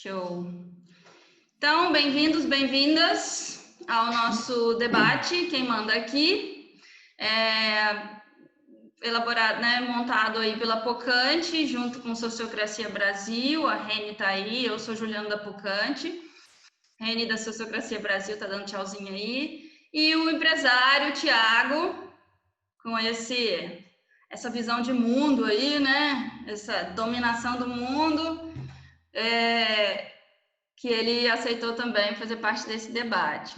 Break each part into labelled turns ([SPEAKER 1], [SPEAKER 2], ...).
[SPEAKER 1] Show. Então, bem-vindos, bem-vindas ao nosso debate. Quem manda aqui elaborado, né, montado aí pela Pocante, junto com Sociocracia Brasil. A Reni tá aí, eu sou Juliana da Pocante. Reni da Sociocracia Brasil tá dando tchauzinho aí. E o empresário Thiago, com essa visão de mundo aí, né? Essa dominação do mundo, que ele aceitou também fazer parte desse debate.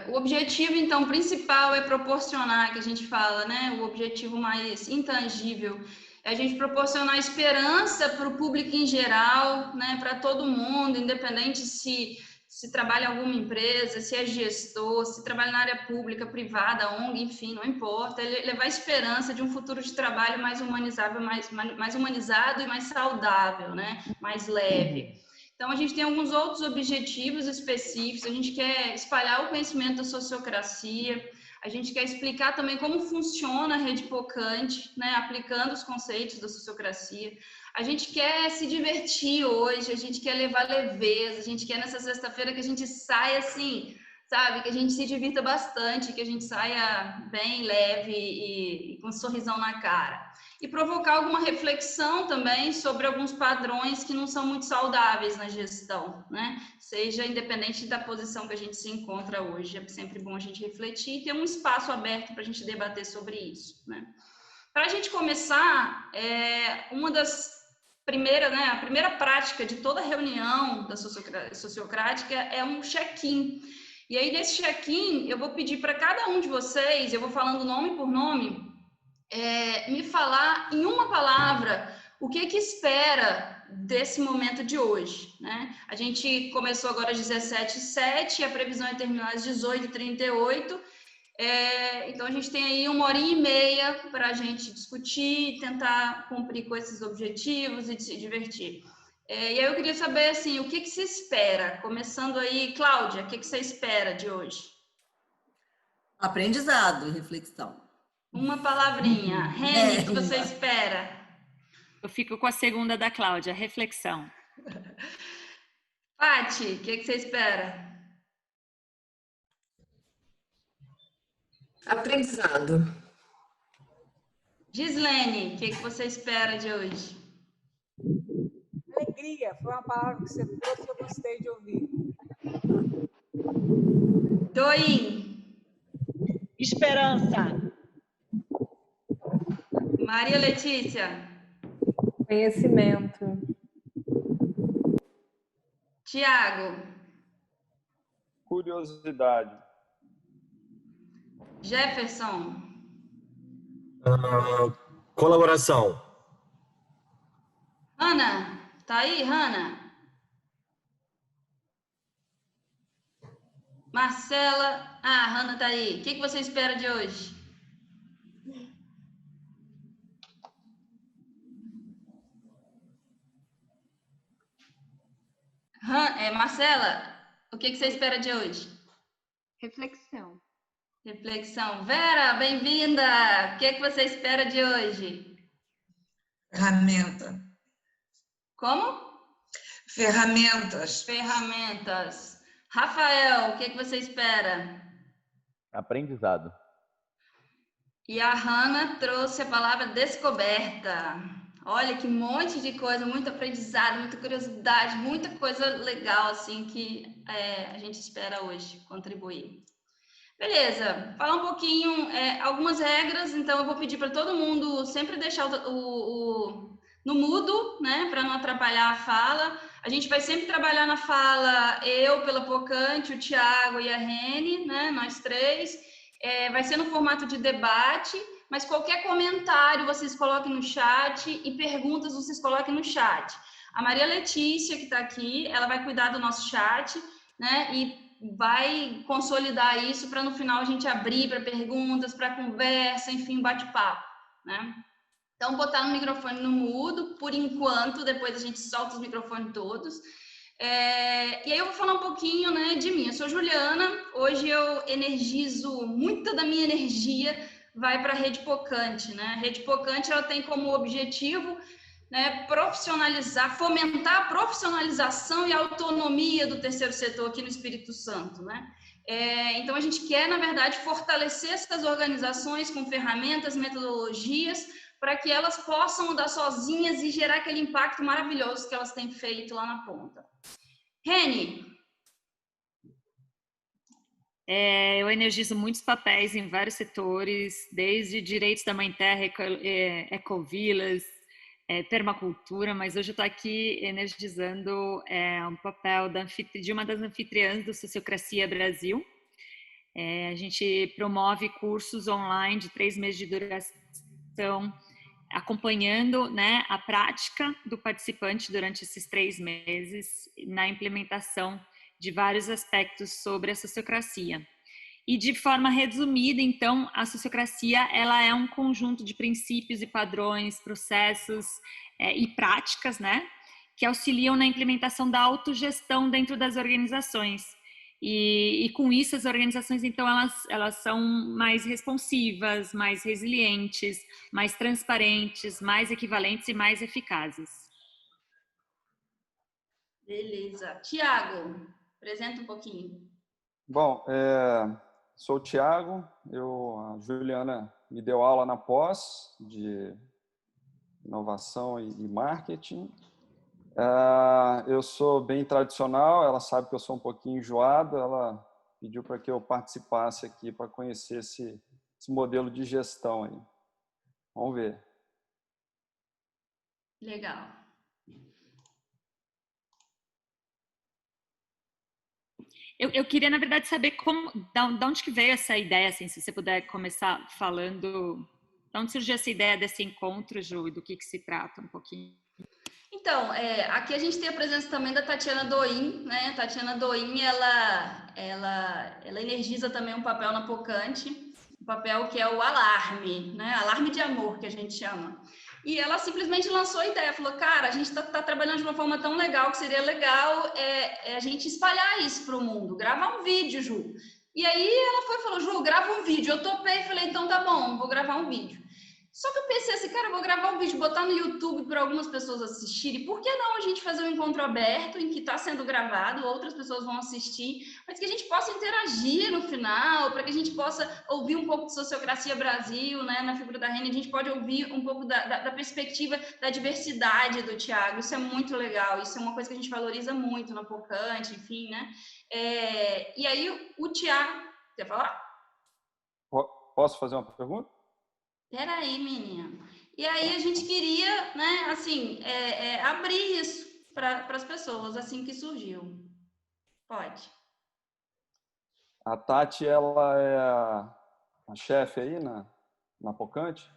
[SPEAKER 1] O objetivo, então, principal é proporcionar, que a gente fala, né? O objetivo mais intangível é a gente proporcionar esperança para o público em geral, né? Para todo mundo, independente se trabalha em alguma empresa, se é gestor, se trabalha na área pública, privada, ONG, enfim, não importa. Ele levar a esperança de um futuro de trabalho mais humanizável, mais humanizado e mais saudável, né? Mais leve. Então, a gente tem alguns outros objetivos específicos. A gente quer espalhar o conhecimento da sociocracia, a gente quer explicar também como funciona a Rede Pocante, né? Aplicando os conceitos da sociocracia. A gente quer se divertir hoje, a gente quer levar leveza, a gente quer nessa sexta-feira que a gente saia assim, sabe? Que a gente se divirta bastante, que a gente saia bem leve e com um sorrisão na cara. E provocar alguma reflexão também sobre alguns padrões que não são muito saudáveis na gestão, né? Seja independente da posição que a gente se encontra hoje. É sempre bom a gente refletir e ter um espaço aberto para a gente debater sobre isso, né? Para a gente começar, uma das primeiras, né, a primeira prática de toda reunião da sociocrática é um check-in. E aí, nesse check-in, eu vou pedir para cada um de vocês, eu vou falando nome por nome, me falar em uma palavra o que espera desse momento de hoje, né? A gente começou agora às 17h07, a previsão é terminar às 18h38. Então, a gente tem aí 1h30 para a gente discutir, tentar cumprir com esses objetivos e se divertir. E aí eu queria saber, assim, o que se espera? Começando aí, Cláudia, o que você espera de hoje?
[SPEAKER 2] Aprendizado e reflexão.
[SPEAKER 1] Uma palavrinha. Reni, o que você espera?
[SPEAKER 3] Eu fico com a segunda da Cláudia, reflexão.
[SPEAKER 1] Pati, o que você espera?
[SPEAKER 4] Aprendizado.
[SPEAKER 1] Gislene, o que você espera de hoje?
[SPEAKER 5] Alegria, foi uma palavra que você trouxe, eu gostei de ouvir.
[SPEAKER 1] Doim.
[SPEAKER 6] Esperança.
[SPEAKER 1] Maria Letícia.
[SPEAKER 7] Conhecimento.
[SPEAKER 1] Tiago.
[SPEAKER 8] Curiosidade.
[SPEAKER 1] Jefferson.
[SPEAKER 9] Colaboração.
[SPEAKER 1] Ana, tá aí, Hanna? Marcela. Ah, a Hanna tá aí. O que você espera de hoje? Marcela, o que você espera de hoje?
[SPEAKER 10] Reflexão.
[SPEAKER 1] Reflexão. Vera, bem-vinda! O que você espera de hoje?
[SPEAKER 4] Ferramenta.
[SPEAKER 1] Como?
[SPEAKER 4] Ferramentas.
[SPEAKER 1] Ferramentas. Rafael, o que você espera?
[SPEAKER 8] Aprendizado.
[SPEAKER 1] E a Hanna trouxe a palavra descoberta. Olha que monte de coisa, muito aprendizado, muita curiosidade, muita coisa legal assim que a gente espera hoje contribuir. Beleza, falar um pouquinho, algumas regras, então eu vou pedir para todo mundo sempre deixar no mudo, né, para não atrapalhar a fala. A gente vai sempre trabalhar na fala, eu pela Pocante, o Thiago e a Reni, né, nós três. Vai ser no formato de debate, mas qualquer comentário vocês coloquem no chat e perguntas vocês coloquem no chat. A Maria Letícia, que está aqui, ela vai cuidar do nosso chat, né, e vai consolidar isso para no final a gente abrir para perguntas, para conversa, enfim, bate-papo, né? Então, botar no microfone no mudo, por enquanto, depois a gente solta os microfones todos. E aí eu vou falar um pouquinho, né, de mim. Eu sou Juliana, hoje eu energizo, muita da minha energia vai para a Rede Pocante, né? A Rede Pocante, ela tem como objetivo né, profissionalizar, fomentar a profissionalização e a autonomia do terceiro setor aqui no Espírito Santo, né? Então, a gente quer, na verdade, fortalecer essas organizações com ferramentas, metodologias, para que elas possam mudar sozinhas e gerar aquele impacto maravilhoso que elas têm feito lá na ponta. Reni.
[SPEAKER 3] Eu energizo muitos papéis em vários setores, desde direitos da mãe terra, ecovilas, permacultura, mas hoje eu estou aqui energizando um papel de uma das anfitriãs do Sociocracia Brasil. A gente promove cursos online de 3 meses de duração, acompanhando, né, a prática do participante durante esses 3 meses na implementação de vários aspectos sobre a sociocracia. E de forma resumida, então, a sociocracia ela é um conjunto de princípios e padrões, processos e práticas, né, que auxiliam na implementação da autogestão dentro das organizações. E com isso, as organizações, então, elas são mais responsivas, mais resilientes, mais transparentes, mais equivalentes e mais eficazes.
[SPEAKER 1] Beleza. Tiago, apresenta um pouquinho.
[SPEAKER 2] Bom, sou o Tiago, a Juliana me deu aula na pós de inovação e marketing. Eu sou bem tradicional, ela sabe que eu sou um pouquinho enjoado, ela pediu para que eu participasse aqui para conhecer esse modelo de gestão aí. Vamos ver.
[SPEAKER 1] Legal.
[SPEAKER 3] Eu queria, na verdade, saber de onde que veio essa ideia, assim, se você puder começar falando, de onde surgiu essa ideia desse encontro, Ju, e do que se trata um pouquinho.
[SPEAKER 1] Então, aqui a gente tem a presença também da Tatiana Doim, né? Tatiana Doim, ela energiza também um papel na Pocante, um papel que é o alarme, né? Alarme de amor, que a gente chama. E ela simplesmente lançou a ideia, falou, cara, a gente tá trabalhando de uma forma tão legal que seria legal a gente espalhar isso para o mundo, gravar um vídeo, Ju. E aí ela falou, Ju, grava um vídeo. Eu topei e falei, então tá bom, vou gravar um vídeo. Só que eu pensei assim, cara, eu vou gravar um vídeo, botar no YouTube para algumas pessoas assistirem. Por que não a gente fazer um encontro aberto em que está sendo gravado, outras pessoas vão assistir, mas que a gente possa interagir no final, para que a gente possa ouvir um pouco de Sociocracia Brasil, né? Na figura da Reni, a gente pode ouvir um pouco da perspectiva da diversidade do Tiago. Isso é muito legal, isso é uma coisa que a gente valoriza muito na Pocante, enfim, né? E aí o Tiago... Quer falar?
[SPEAKER 2] Posso fazer uma pergunta?
[SPEAKER 1] Peraí, menina. E aí a gente queria, né, assim, abrir isso para as pessoas, assim que surgiu. Pode.
[SPEAKER 2] A Tati, ela é a chefe aí na Pocante?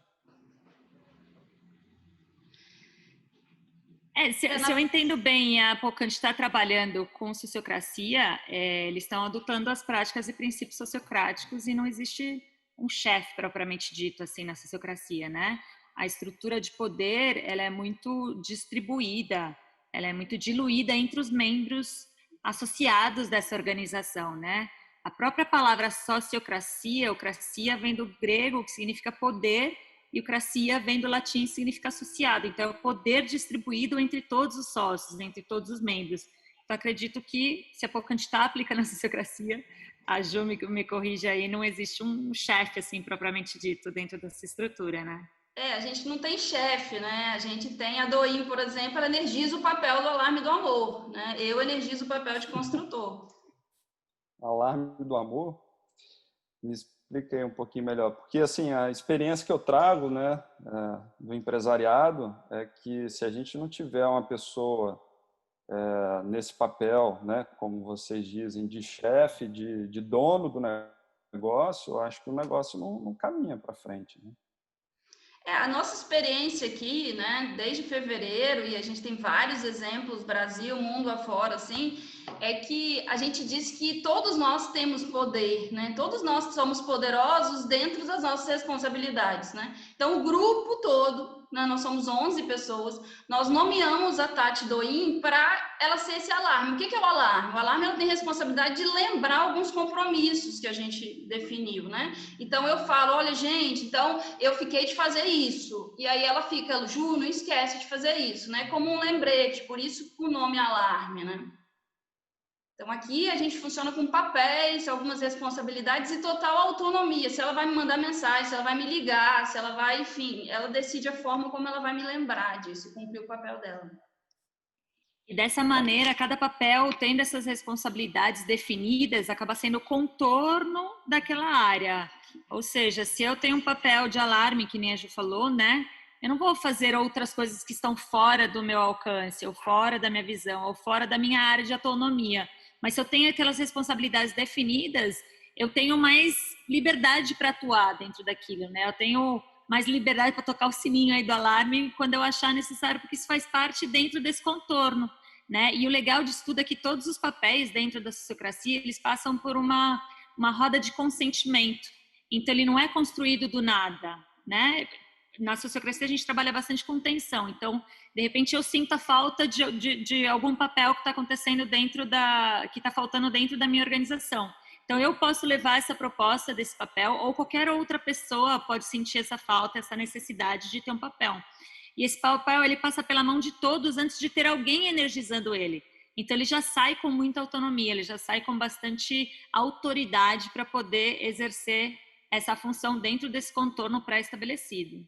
[SPEAKER 3] Se eu entendo bem, a Pocante está trabalhando com sociocracia, eles estão adotando as práticas e princípios sociocráticos e não existe um chefe propriamente dito assim na sociocracia, né? A estrutura de poder, ela é muito distribuída, ela é muito diluída entre os membros associados dessa organização, né? A própria palavra sociocracia, ocracia vem do grego, que significa poder, e ocracia vem do latim, que significa associado. Então, é o poder distribuído entre todos os sócios, entre todos os membros. Então, acredito que, se a Pocante está aplicando a sociocracia, a Ju me corrige aí, não existe um chefe, assim, propriamente dito, dentro dessa estrutura, né?
[SPEAKER 1] A gente não tem chefe, né? A gente tem a Doim, por exemplo, ela energiza o papel do alarme do amor, né? Eu energizo o papel de construtor.
[SPEAKER 2] Alarme do amor? Me expliquei um pouquinho melhor. Porque, assim, a experiência que eu trago, né, do empresariado é que se a gente não tiver uma pessoa nesse papel, né, como vocês dizem, de chefe, de dono do negócio, eu acho que o negócio não caminha para frente, né?
[SPEAKER 1] A nossa experiência aqui, né, desde fevereiro, e a gente tem vários exemplos, Brasil, mundo afora, assim, é que a gente diz que todos nós temos poder, né? Todos nós somos poderosos dentro das nossas responsabilidades, né? Então, o grupo todo né, nós somos 11 pessoas, nós nomeamos a Tati Doim para ela ser esse alarme. O que é o alarme? O alarme ela tem responsabilidade de lembrar alguns compromissos que a gente definiu, né? Então eu falo, olha gente, então eu fiquei de fazer isso, e aí ela fica, Ju, não esquece de fazer isso, né? Como um lembrete, por isso o nome alarme, né? Então, aqui a gente funciona com papéis, algumas responsabilidades e total autonomia. Se ela vai me mandar mensagem, se ela vai me ligar, se ela vai, enfim, ela decide a forma como ela vai me lembrar disso, cumprir o papel dela.
[SPEAKER 3] E dessa maneira, cada papel, tendo essas responsabilidades definidas, acaba sendo o contorno daquela área. Ou seja, se eu tenho um papel de alarme, que nem a Ju falou, né? Eu não vou fazer outras coisas que estão fora do meu alcance, ou fora da minha visão, ou fora da minha área de autonomia. Mas se eu tenho aquelas responsabilidades definidas, eu tenho mais liberdade para atuar dentro daquilo, né? Eu tenho mais liberdade para tocar o sininho aí do alarme quando eu achar necessário, porque isso faz parte dentro desse contorno, né? E o legal disso tudo é que todos os papéis dentro da sociocracia, eles passam por uma roda de consentimento. Então, ele não é construído do nada, né? Na sociocracia, a gente trabalha bastante com tensão. Então, de repente, eu sinto a falta de algum papel que está acontecendo que está faltando dentro da minha organização. Então, eu posso levar essa proposta desse papel, ou qualquer outra pessoa pode sentir essa falta, essa necessidade de ter um papel. E esse papel, ele passa pela mão de todos antes de ter alguém energizando ele. Então, ele já sai com muita autonomia, ele já sai com bastante autoridade para poder exercer essa função dentro desse contorno pré-estabelecido.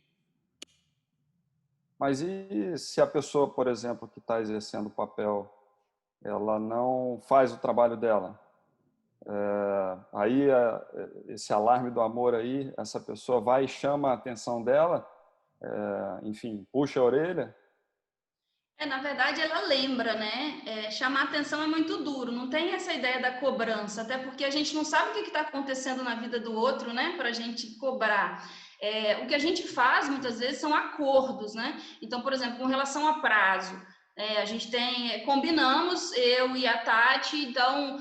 [SPEAKER 2] Mas e se a pessoa, por exemplo, que está exercendo o papel, ela não faz o trabalho dela? Aí esse alarme do amor aí, essa pessoa vai e chama a atenção dela, enfim, puxa a orelha?
[SPEAKER 1] Na verdade, ela lembra, né? Chamar atenção é muito duro, não tem essa ideia da cobrança, até porque a gente não sabe o que está acontecendo na vida do outro, né? Para a gente cobrar. O que a gente faz, muitas vezes, são acordos, né? Então, por exemplo, com relação a prazo, a gente combinamos, eu e a Tati, então,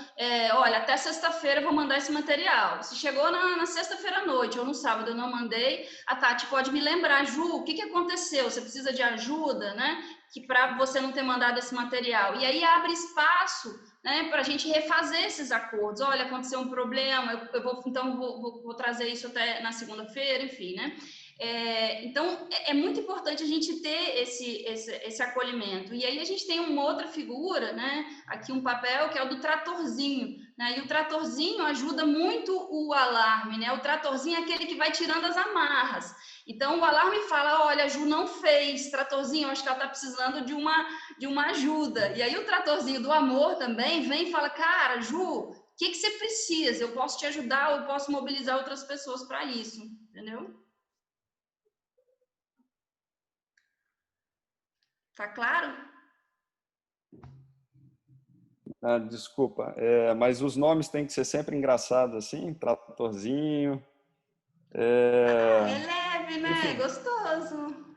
[SPEAKER 1] olha, até sexta-feira eu vou mandar esse material. Se chegou na sexta-feira à noite ou no sábado eu não mandei, a Tati pode me lembrar, Ju, o que aconteceu? Você precisa de ajuda, né? Que para você não ter mandado esse material. E aí abre espaço, né, para a gente refazer esses acordos. Olha, aconteceu um problema, vou trazer isso até na segunda-feira, enfim, né? Então, é muito importante a gente ter esse acolhimento. E aí a gente tem uma outra figura, né? Aqui um papel que é o do tratorzinho, né? E o tratorzinho ajuda muito o alarme, né? O tratorzinho é aquele que vai tirando as amarras. Então, o alarme fala, olha, a Ju não fez, tratorzinho, acho que ela está precisando de uma ajuda. E aí o tratorzinho do amor também vem e fala, cara, Ju, o que você precisa? Eu posso te ajudar, eu posso mobilizar outras pessoas para isso, entendeu? Tá claro?
[SPEAKER 2] Desculpa, mas os nomes têm que ser sempre engraçados assim, tratorzinho.
[SPEAKER 1] É leve, né? Enfim. Gostoso.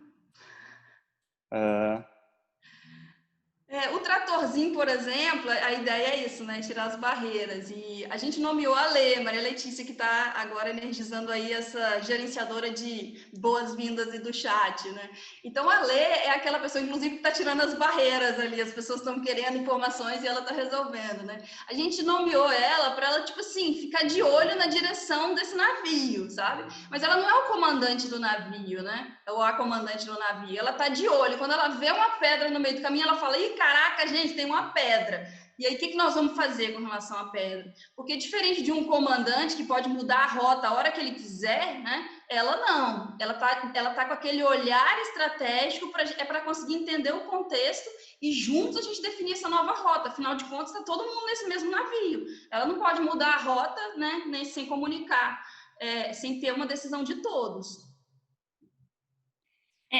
[SPEAKER 1] O tratorzinho, por exemplo, a ideia é isso, né? Tirar as barreiras. E a gente nomeou a Lê, Maria Letícia, que está agora energizando aí essa gerenciadora de boas-vindas e do chat, né? Então, a Lê é aquela pessoa, inclusive, que está tirando as barreiras ali. As pessoas estão querendo informações e ela está resolvendo, né? A gente nomeou ela para ela, tipo assim, ficar de olho na direção desse navio, sabe? Mas ela não é o comandante do navio, né? Ou a comandante do navio. Ela está de olho. Quando ela vê uma pedra no meio do caminho, ela fala, ih, caraca, gente, tem uma pedra. E aí, o que nós vamos fazer com relação à pedra? Porque diferente de um comandante que pode mudar a rota a hora que ele quiser, né? Ela não. Ela tá com aquele olhar estratégico para conseguir entender o contexto e juntos a gente definir essa nova rota. Afinal de contas, está todo mundo nesse mesmo navio. Ela não pode mudar a rota, né? Nem sem comunicar, sem ter uma decisão de todos.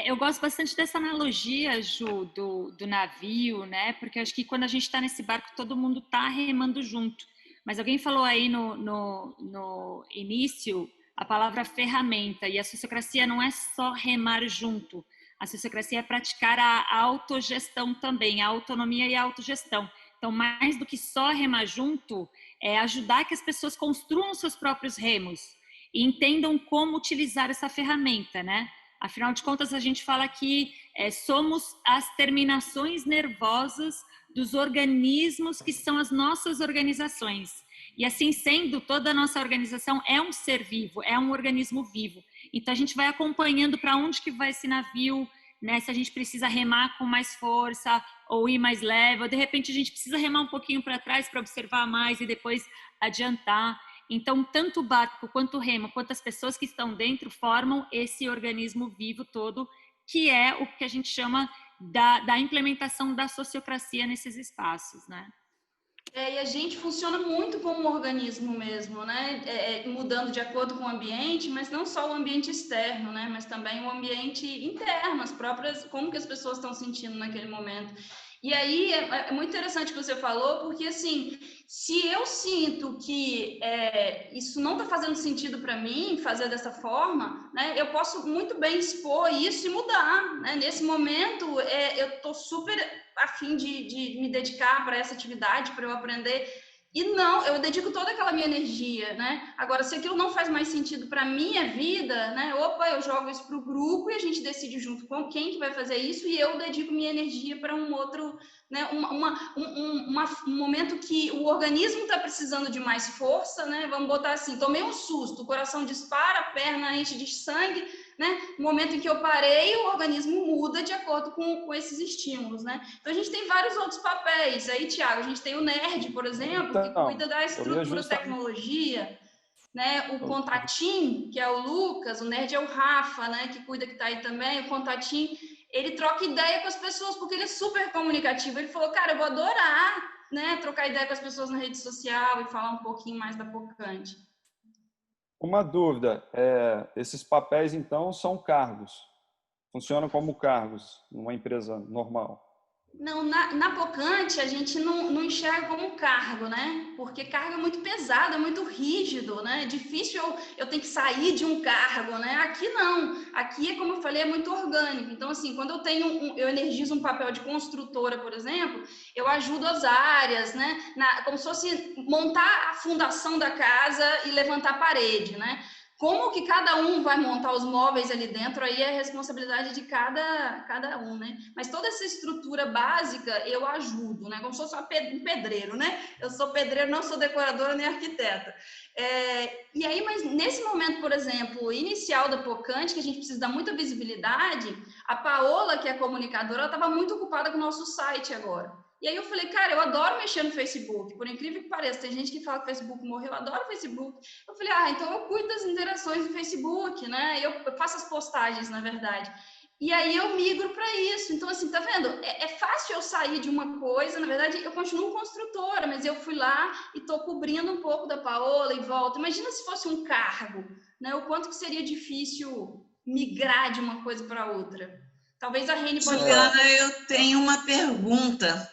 [SPEAKER 3] Eu gosto bastante dessa analogia, Ju, do navio, né? Porque acho que quando a gente está nesse barco, todo mundo está remando junto. Mas alguém falou aí no início a palavra ferramenta, e a sociocracia não é só remar junto. A sociocracia é praticar a autogestão também, a autonomia e a autogestão. Então, mais do que só remar junto, é ajudar que as pessoas construam seus próprios remos e entendam como utilizar essa ferramenta, né? Afinal de contas, a gente fala que somos as terminações nervosas dos organismos que são as nossas organizações. E assim sendo, toda a nossa organização é um ser vivo, é um organismo vivo. Então a gente vai acompanhando para onde que vai esse navio, né? Se a gente precisa remar com mais força ou ir mais leve, ou de repente a gente precisa remar um pouquinho para trás para observar mais e depois adiantar. Então, tanto o barco quanto o remo, quanto as pessoas que estão dentro formam esse organismo vivo todo, que é o que a gente chama da implementação da sociocracia nesses espaços, né?
[SPEAKER 1] E a gente funciona muito como um organismo mesmo, né? Mudando de acordo com o ambiente, mas não só o ambiente externo, né? Mas também o ambiente interno, as próprias, como que as pessoas estão sentindo naquele momento. E aí é muito interessante o que você falou, porque assim, se eu sinto que isso não está fazendo sentido para mim, fazer dessa forma, né? Eu posso muito bem expor isso e mudar, né? Nesse momento, eu estou super a fim de me dedicar para essa atividade, para eu aprender. E não, eu dedico toda aquela minha energia, né? Agora, se aquilo não faz mais sentido para a minha vida, né? Opa, eu jogo isso para o grupo e a gente decide junto com quem que vai fazer isso e eu dedico minha energia para um outro, né? Um momento que o organismo está precisando de mais força, né? Vamos botar assim, tomei um susto, o coração dispara, a perna enche de sangue, né? No momento em que eu parei, o organismo muda de acordo com esses estímulos, né? Então, a gente tem vários outros papéis. Aí, Thiago, a gente tem o nerd, por exemplo, que cuida da estrutura, tecnologia, né? O contatim, que é o Lucas, o nerd é o Rafa, né? Que cuida, que está aí também. O contatim, ele troca ideia com as pessoas, porque ele é super comunicativo. Ele falou, cara, eu vou adorar, né? Trocar ideia com as pessoas na rede social e falar um pouquinho mais da Pocante.
[SPEAKER 2] Uma dúvida, esses papéis, então, são cargos? Funcionam como cargos numa empresa normal?
[SPEAKER 1] Não, na Pocante a gente não enxerga como um cargo, né? Porque cargo é muito pesado, é muito rígido, né? É difícil eu ter que sair de um cargo, né? Aqui não. Aqui, como eu falei, é muito orgânico. Então, assim, quando eu energizo um papel de construtora, por exemplo, eu ajudo as áreas, né? Como se fosse montar a fundação da casa e levantar a parede, né? Como que cada um vai montar os móveis ali dentro, aí é responsabilidade de cada um, né? Mas toda essa estrutura básica eu ajudo, né? Como se fosse um pedreiro, né? Eu sou pedreiro, não sou decoradora nem arquiteta. E aí, mas nesse momento, por exemplo, inicial da Pocante, que a gente precisa dar muita visibilidade, a Paola, que é comunicadora, ela estava muito ocupada com o nosso site agora. E aí eu falei, cara, eu adoro mexer no Facebook, por incrível que pareça, tem gente que fala que o Facebook morreu, eu adoro o Facebook. Eu falei, então eu cuido das interações do Facebook, né? Eu faço as postagens, na verdade. E aí eu migro para isso. Então, assim, tá vendo? É fácil eu sair de uma coisa, na verdade, eu continuo construtora, mas eu fui lá e estou cobrindo um pouco da Paola e volto. Imagina se fosse um cargo, né? O quanto que seria difícil migrar de uma coisa para outra. Talvez a Reni pode...
[SPEAKER 4] Juliana, eu tenho uma pergunta.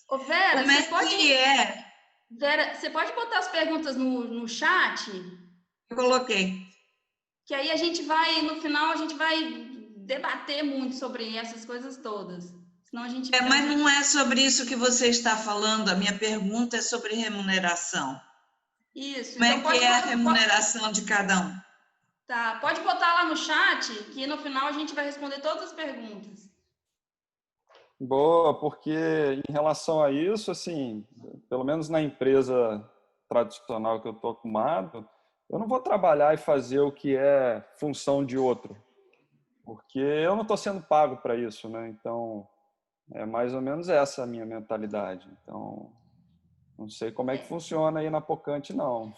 [SPEAKER 1] Ô, Vera,
[SPEAKER 4] como é
[SPEAKER 1] Vera, você pode botar as perguntas no chat?
[SPEAKER 4] Eu coloquei.
[SPEAKER 1] Que aí a gente vai, no final, a gente vai debater muito sobre essas coisas todas. Senão a gente
[SPEAKER 4] mas não é sobre isso que você está falando. A minha pergunta é sobre remuneração.
[SPEAKER 1] Isso.
[SPEAKER 4] Como
[SPEAKER 1] então
[SPEAKER 4] é que é a remuneração de cada um?
[SPEAKER 1] Tá, pode botar lá no chat, que no final a gente vai responder todas as perguntas.
[SPEAKER 2] Boa, porque em relação a isso, assim, pelo menos na empresa tradicional que eu estou acostumado, eu não vou trabalhar e fazer o que é função de outro, porque eu não estou sendo pago para isso, né? Então, é mais ou menos essa a minha mentalidade. Então, não sei como é que funciona aí na Pocante, não.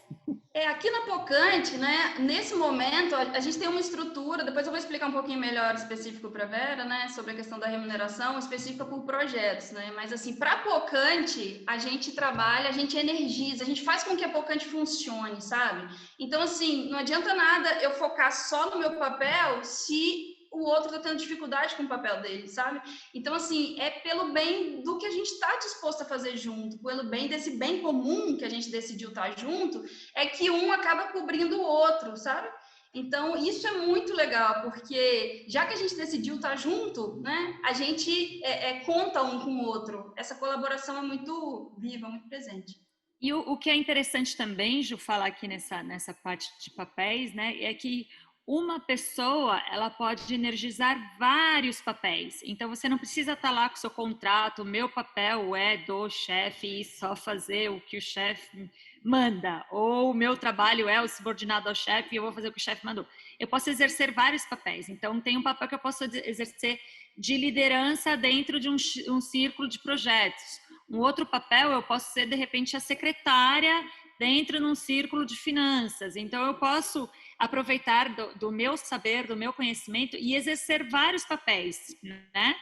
[SPEAKER 1] Aqui na Pocante, né, nesse momento, a gente tem uma estrutura, depois eu vou explicar um pouquinho melhor específico para a Vera, né, sobre a questão da remuneração, específica por projetos, né, mas assim, para a Pocante, a gente trabalha, a gente energiza, a gente faz com que a Pocante funcione, sabe? Então, assim, não adianta nada eu focar só no meu papel se o outro está tendo dificuldade com o papel dele, sabe? Então, assim, é pelo bem do que a gente está disposto a fazer junto, pelo bem desse bem comum que a gente decidiu estar junto, é que um acaba cobrindo o outro, sabe? Então, isso é muito legal, porque já que a gente decidiu estar junto, né, a gente conta um com o outro. Essa colaboração é muito viva, muito presente.
[SPEAKER 3] E o que é interessante também, Ju, falar aqui nessa parte de papéis, né, é que uma pessoa, ela pode energizar vários papéis. Então, você não precisa estar lá com o seu contrato, o meu papel é do chefe e só fazer o que o chefe manda, ou o meu trabalho é o subordinado ao chefe e eu vou fazer o que o chefe mandou. Eu posso exercer vários papéis. Então, tem um papel que eu posso exercer de liderança dentro de um círculo de projetos. Um outro papel, eu posso ser, de repente, a secretária dentro de um círculo de finanças. Então, eu posso aproveitar do meu saber, do meu conhecimento e exercer vários papéis, né?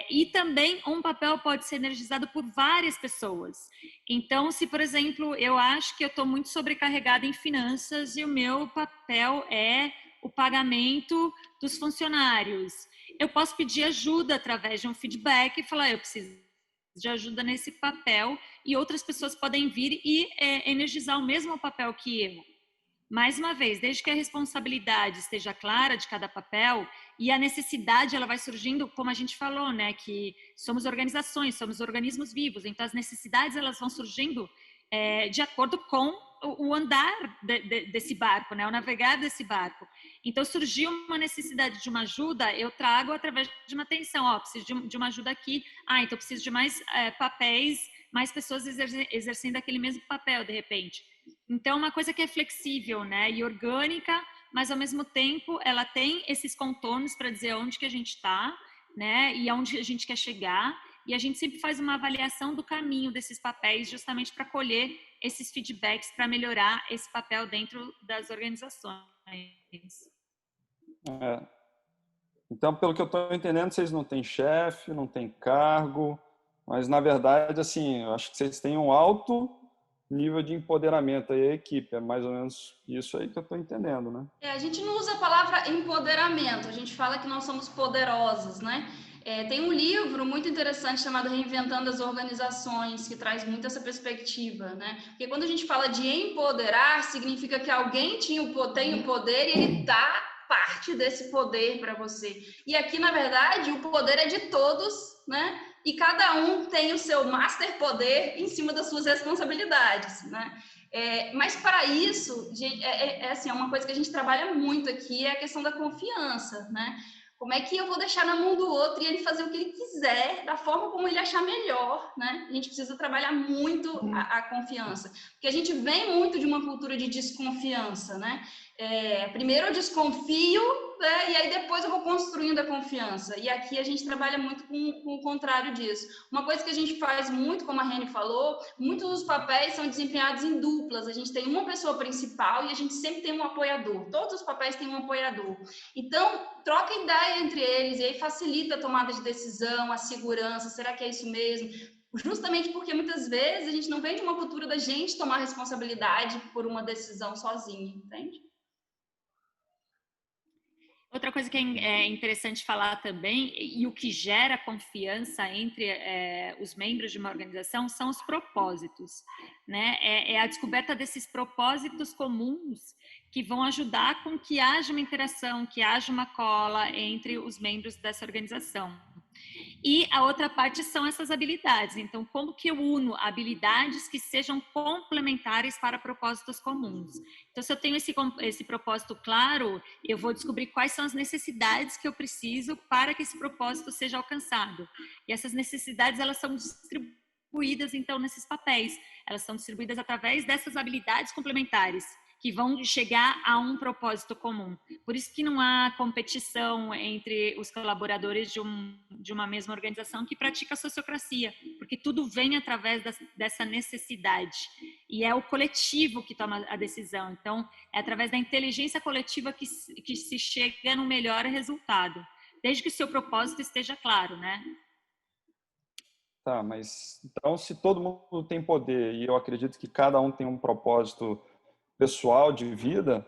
[SPEAKER 3] E também um papel pode ser energizado por várias pessoas. Então, se, por exemplo, eu acho que eu estou muito sobrecarregada em finanças e o meu papel é o pagamento dos funcionários, eu posso pedir ajuda através de um feedback e falar, eu preciso de ajuda nesse papel, e outras pessoas podem vir e energizar o mesmo papel que eu. Mais uma vez, desde que a responsabilidade esteja clara de cada papel e a necessidade ela vai surgindo, como a gente falou, né, que somos organizações, somos organismos vivos, então as necessidades elas vão surgindo de acordo com o andar desse barco, né, o navegar desse barco. Então surgiu uma necessidade de uma ajuda, eu trago através de uma atenção, preciso de uma ajuda aqui, então preciso de mais papéis, mais pessoas exercendo aquele mesmo papel de repente. Então, uma coisa que é flexível, né, e orgânica, mas ao mesmo tempo ela tem esses contornos para dizer onde que a gente está, né, e aonde a gente quer chegar, e a gente sempre faz uma avaliação do caminho desses papéis justamente para colher esses feedbacks para melhorar esse papel dentro das organizações.
[SPEAKER 2] Então, pelo que eu estou entendendo, vocês não têm chefe, não têm cargo, mas, na verdade, assim, eu acho que vocês têm um alto nível de empoderamento aí, a equipe. É mais ou menos isso aí que eu estou entendendo, né?
[SPEAKER 1] A gente não usa a palavra empoderamento, a gente fala que nós somos poderosos, né? Tem um livro muito interessante chamado Reinventando as Organizações, que traz muito essa perspectiva, né? Porque quando a gente fala de empoderar, significa que alguém tem o poder e ele dá parte desse poder para você. E aqui, na verdade, o poder é de todos, né? E cada um tem o seu master poder em cima das suas responsabilidades, né? Mas para isso, assim, é uma coisa que a gente trabalha muito aqui, é a questão da confiança, né? Como é que eu vou deixar na mão do outro e ele fazer o que ele quiser, da forma como ele achar melhor, né? A gente precisa trabalhar muito a confiança, porque a gente vem muito de uma cultura de desconfiança, né? Primeiro eu desconfio, né? E aí depois eu vou construindo a confiança. E aqui a gente trabalha muito com o contrário disso. Uma coisa que a gente faz muito, como a Reni falou, muitos dos papéis são desempenhados em duplas. A gente tem uma pessoa principal e a gente sempre tem um apoiador. Todos os papéis têm um apoiador. Então, troca ideia entre eles e aí facilita a tomada de decisão, a segurança. Será que é isso mesmo? Justamente porque muitas vezes a gente não vem de uma cultura da gente tomar responsabilidade por uma decisão sozinha, entende?
[SPEAKER 3] Outra coisa que é interessante falar também, e o que gera confiança entre os membros de uma organização, são os propósitos, né? É a descoberta desses propósitos comuns que vão ajudar com que haja uma interação, que haja uma cola entre os membros dessa organização. E a outra parte são essas habilidades. Então, como que eu uno habilidades que sejam complementares para propósitos comuns? Então, se eu tenho esse propósito claro, eu vou descobrir quais são as necessidades que eu preciso para que esse propósito seja alcançado. E essas necessidades, elas são distribuídas, então, nesses papéis. Elas são distribuídas através dessas habilidades complementares, que vão chegar a um propósito comum. Por isso que não há competição entre os colaboradores de uma mesma organização que pratica a sociocracia, porque tudo vem através dessa necessidade. E é o coletivo que toma a decisão. Então, é através da inteligência coletiva que se chega no melhor resultado, desde que o seu propósito esteja claro, né?
[SPEAKER 2] Tá, mas então se todo mundo tem poder e eu acredito que cada um tem um propósito pessoal de vida,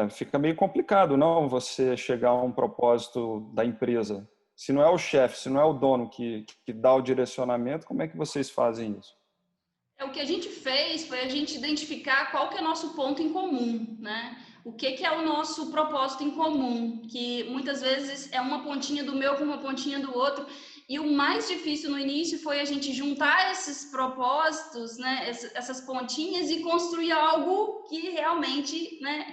[SPEAKER 2] fica meio complicado, não, você chegar a um propósito da empresa. Se não é o chefe, se não é o dono que dá o direcionamento, como é que vocês fazem isso?
[SPEAKER 1] O que a gente fez foi a gente identificar qual que é o nosso ponto em comum, né? O que é o nosso propósito em comum, que muitas vezes é uma pontinha do meu com uma pontinha do outro. E o mais difícil no início foi a gente juntar esses propósitos, né, essas pontinhas e construir algo que realmente, né,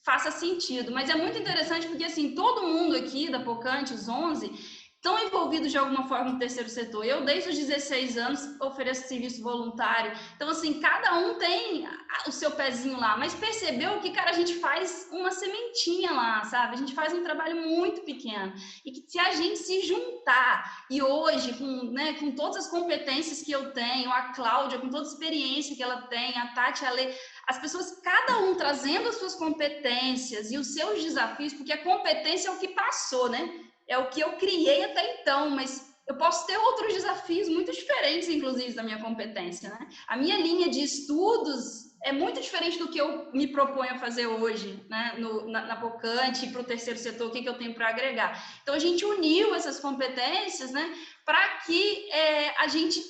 [SPEAKER 1] faça sentido. Mas é muito interessante porque, assim, todo mundo aqui da Pocante, os 11, estão envolvidos de alguma forma no terceiro setor. Eu, desde os 16 anos, ofereço serviço voluntário. Então, assim, cada um tem o seu pezinho lá. Mas percebeu que, cara, a gente faz uma sementinha lá, sabe? A gente faz um trabalho muito pequeno. E que se a gente se juntar, e hoje, com todas as competências que eu tenho, a Cláudia, com toda a experiência que ela tem, a Tati, a Lê, as pessoas, cada um trazendo as suas competências e os seus desafios, porque a competência é o que passou, né? É o que eu criei até então, mas eu posso ter outros desafios muito diferentes, inclusive, da minha competência, né? A minha linha de estudos é muito diferente do que eu me proponho a fazer hoje, né? Na Pocante, para o terceiro setor, o que eu tenho para agregar. Então, a gente uniu essas competências, né? Para que a gente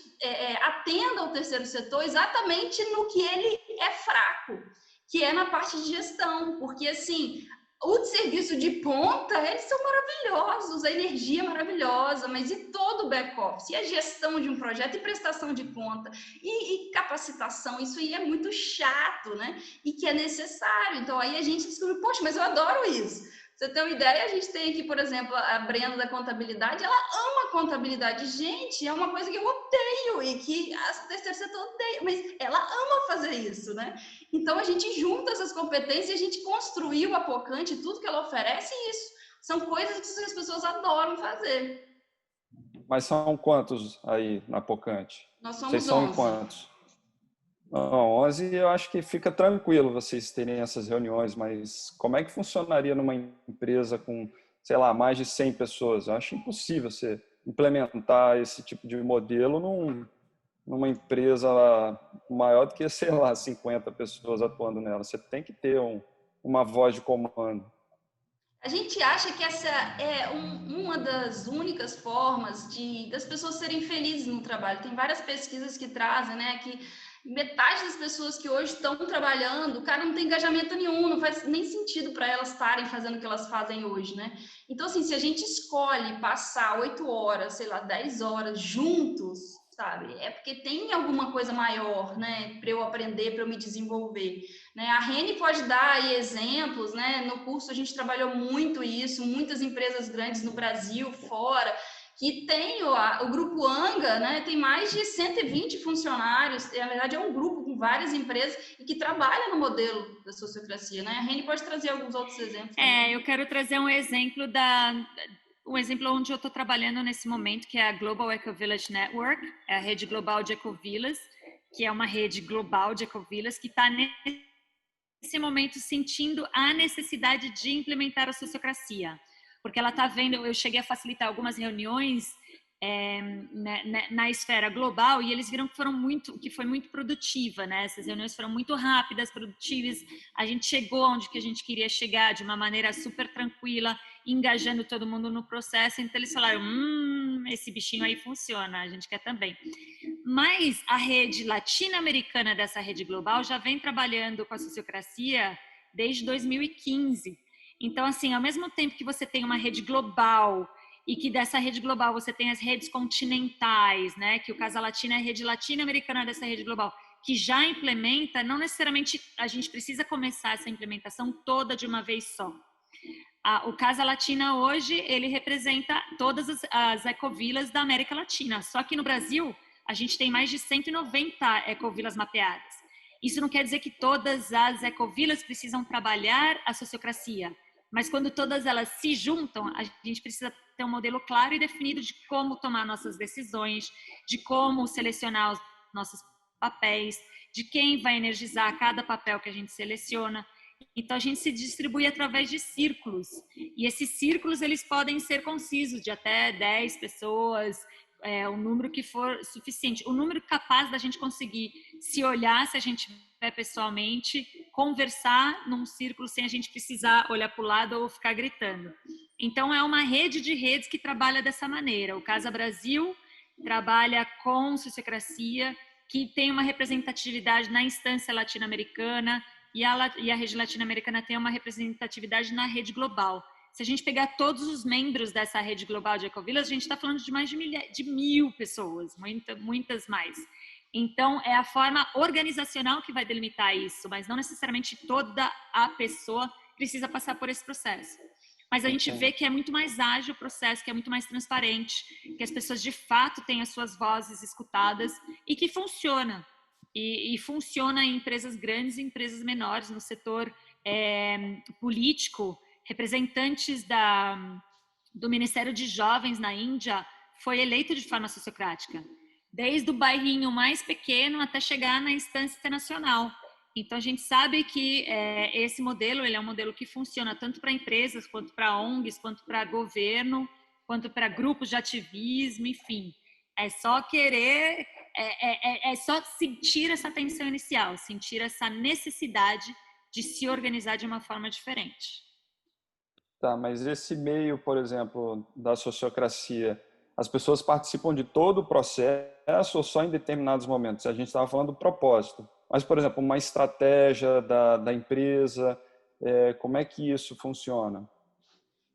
[SPEAKER 1] atenda ao terceiro setor exatamente no que ele é fraco, que é na parte de gestão, porque, assim, o serviço de ponta, eles são maravilhosos, a energia é maravilhosa, mas e todo o back-office? E a gestão de um projeto, e prestação de conta, e capacitação, isso aí é muito chato, né? E que é necessário. Então, aí a gente descobriu, poxa, mas eu adoro isso. Você tem uma ideia, a gente tem aqui, por exemplo, a Brenda da contabilidade, ela ama contabilidade. Gente, é uma coisa que eu odeio e que a terceiro setor odeia, mas ela ama fazer isso, né? Então, a gente junta essas competências e a gente construiu a Pocante, tudo que ela oferece isso. São coisas que as pessoas adoram fazer.
[SPEAKER 2] Mas são quantos aí na Pocante?
[SPEAKER 1] Nós somos
[SPEAKER 2] Vocês são
[SPEAKER 1] 11.
[SPEAKER 2] em quantos? Não, 11 eu acho que fica tranquilo vocês terem essas reuniões, mas como é que funcionaria numa empresa com, sei lá, mais de 100 pessoas? Eu acho impossível você implementar esse tipo de modelo numa empresa maior do que, sei lá, 50 pessoas atuando nela. Você tem que ter uma voz de comando.
[SPEAKER 1] A gente acha que essa é uma das únicas formas das pessoas serem felizes no trabalho. Tem várias pesquisas que trazem, né, que metade das pessoas que hoje estão trabalhando, o cara não tem engajamento nenhum, não faz nem sentido para elas estarem fazendo o que elas fazem hoje, né? Então, assim, se a gente escolhe passar 8 horas, sei lá, 10 horas juntos, sabe? É porque tem alguma coisa maior, né, para eu aprender, para eu me desenvolver, né? A Reni pode dar aí exemplos, né? No curso a gente trabalhou muito isso, muitas empresas grandes no Brasil, fora, que tem o grupo Anga, né? Tem mais de 120 funcionários, na verdade é um grupo com várias empresas e que trabalha no modelo da sociocracia, né? A Reni pode trazer alguns outros exemplos também.
[SPEAKER 3] Eu quero trazer um exemplo onde eu estou trabalhando nesse momento, que é a Global Eco Village Network, é a rede global de ecovilas, que é uma rede global de ecovilas que está nesse momento sentindo a necessidade de implementar a sociocracia, porque ela está vendo, eu cheguei a facilitar algumas reuniões na esfera global e eles viram que foi muito produtiva, né? Essas reuniões foram muito rápidas, produtivas, a gente chegou onde que a gente queria chegar de uma maneira super tranquila, engajando todo mundo no processo, então eles falaram, esse bichinho aí funciona, a gente quer também. Mas a rede latino-americana dessa rede global já vem trabalhando com a sociocracia desde 2015. Então, assim, ao mesmo tempo que você tem uma rede global e que dessa rede global você tem as redes continentais, né? Que o Casa Latina é a rede latino-americana dessa rede global, que já implementa, não necessariamente a gente precisa começar essa implementação toda de uma vez só. O Casa Latina hoje, ele representa todas as ecovilas da América Latina, só que no Brasil a gente tem mais de 190 ecovilas mapeadas. Isso não quer dizer que todas as ecovilas precisam trabalhar a sociocracia, mas quando todas elas se juntam, a gente precisa ter um modelo claro e definido de como tomar nossas decisões, de como selecionar os nossos papéis, de quem vai energizar cada papel que a gente seleciona. Então, a gente se distribui através de círculos. E esses círculos, eles podem ser concisos, de até 10 pessoas, o número que for suficiente. O número capaz da gente conseguir se olhar, se a gente vai pessoalmente, conversar num círculo sem a gente precisar olhar para o lado ou ficar gritando. Então, é uma rede de redes que trabalha dessa maneira. O Casa Brasil trabalha com sociocracia, que tem uma representatividade na instância latino-americana, e a rede latino-americana tem uma representatividade na rede global. Se a gente pegar todos os membros dessa rede global de ecovilas, a gente está falando de mais de 1.000 pessoas, muitas mais. Então, é a forma organizacional que vai delimitar isso, mas não necessariamente toda a pessoa precisa passar por esse processo. Mas a gente vê que é muito mais ágil o processo, que é muito mais transparente, que as pessoas de fato têm as suas vozes escutadas e que funciona. E funciona em empresas grandes e empresas menores, no setor político. Representantes do Ministério de Jovens na Índia foi eleito de forma sociocrática, desde o bairrinho mais pequeno até chegar na instância nacional. Então, a gente sabe que esse modelo ele é um modelo que funciona tanto para empresas, quanto para ONGs, quanto para governo, quanto para grupos de ativismo, enfim. É só querer, é só sentir essa tensão inicial, sentir essa necessidade de se organizar de uma forma diferente.
[SPEAKER 2] Tá, mas esse meio, por exemplo, da sociocracia, as pessoas participam de todo o processo ou só em determinados momentos? A gente estava falando do propósito. Mas, por exemplo, uma estratégia da empresa, como é que isso funciona?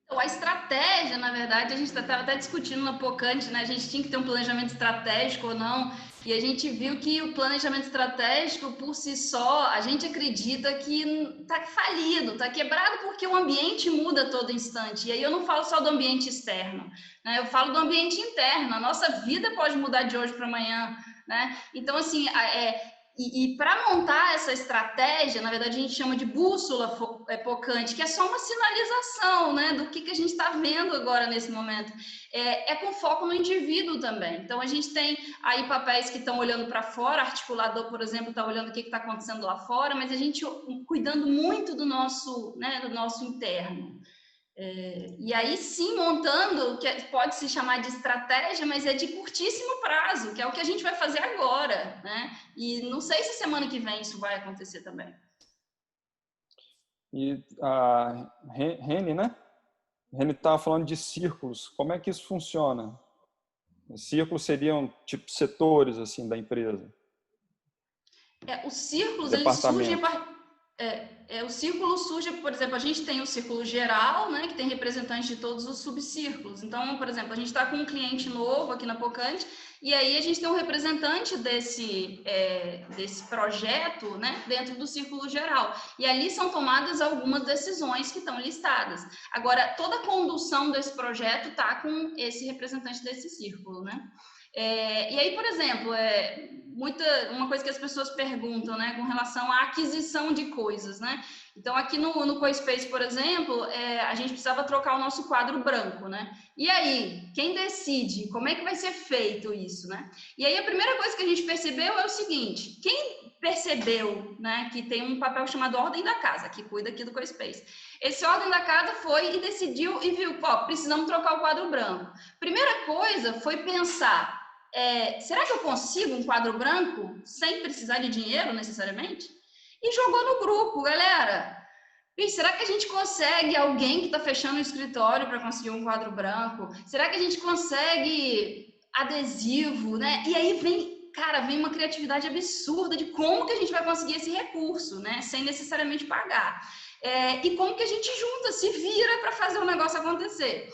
[SPEAKER 1] Então, a estratégia, na verdade, a gente estava até discutindo na Pocante, né? A gente tinha que ter um planejamento estratégico ou não, e a gente viu que o planejamento estratégico, por si só, a gente acredita que está falido, está quebrado, porque o ambiente muda a todo instante. E aí eu não falo só do ambiente externo, né? Eu falo do ambiente interno. A nossa vida pode mudar de hoje para amanhã, né? Então, assim, E para montar essa estratégia, na verdade, a gente chama de bússola Pocante, que é só uma sinalização, né, do que a gente está vendo agora nesse momento. É com foco no indivíduo também. Então, a gente tem aí papéis que estão olhando para fora, articulador, por exemplo, está olhando o que está acontecendo lá fora, mas a gente cuidando muito do nosso, né, do nosso interno. E aí sim, montando, que pode se chamar de estratégia, mas é de curtíssimo prazo, que é o que a gente vai fazer agora, né? E não sei se semana que vem isso vai acontecer também.
[SPEAKER 2] E a Reni, né? Reni estava falando de círculos. Como é que isso funciona? Círculos seriam tipo setores assim da empresa?
[SPEAKER 1] Os círculos, eles surgem o círculo surge, por exemplo, a gente tem o círculo geral, né, que tem representantes de todos os subcírculos. Então, por exemplo, a gente está com um cliente novo aqui na Pocante, e aí a gente tem um representante desse projeto, né, dentro do círculo geral. E ali são tomadas algumas decisões que estão listadas. Agora, toda a condução desse projeto está com esse representante desse círculo, né? E aí, por exemplo, uma coisa que as pessoas perguntam, né, com relação à aquisição de coisas, né? Então, aqui no CoSpace, por exemplo, a gente precisava trocar o nosso quadro branco, né? E aí, quem decide? Como é que vai ser feito isso, né? E aí, a primeira coisa que a gente percebeu é o seguinte: quem percebeu, né, que tem um papel chamado Ordem da Casa, que cuida aqui do CoSpace. Esse Ordem da Casa foi e decidiu e viu, precisamos trocar o quadro branco. Primeira coisa foi pensar, será que eu consigo um quadro branco sem precisar de dinheiro necessariamente? E jogou no grupo, galera. E será que a gente consegue alguém que está fechando o escritório para conseguir um quadro branco? Será que a gente consegue adesivo, né? E aí vem uma criatividade absurda de como que a gente vai conseguir esse recurso, né? Sem necessariamente pagar. E como que a gente junta, se vira para fazer o negócio acontecer.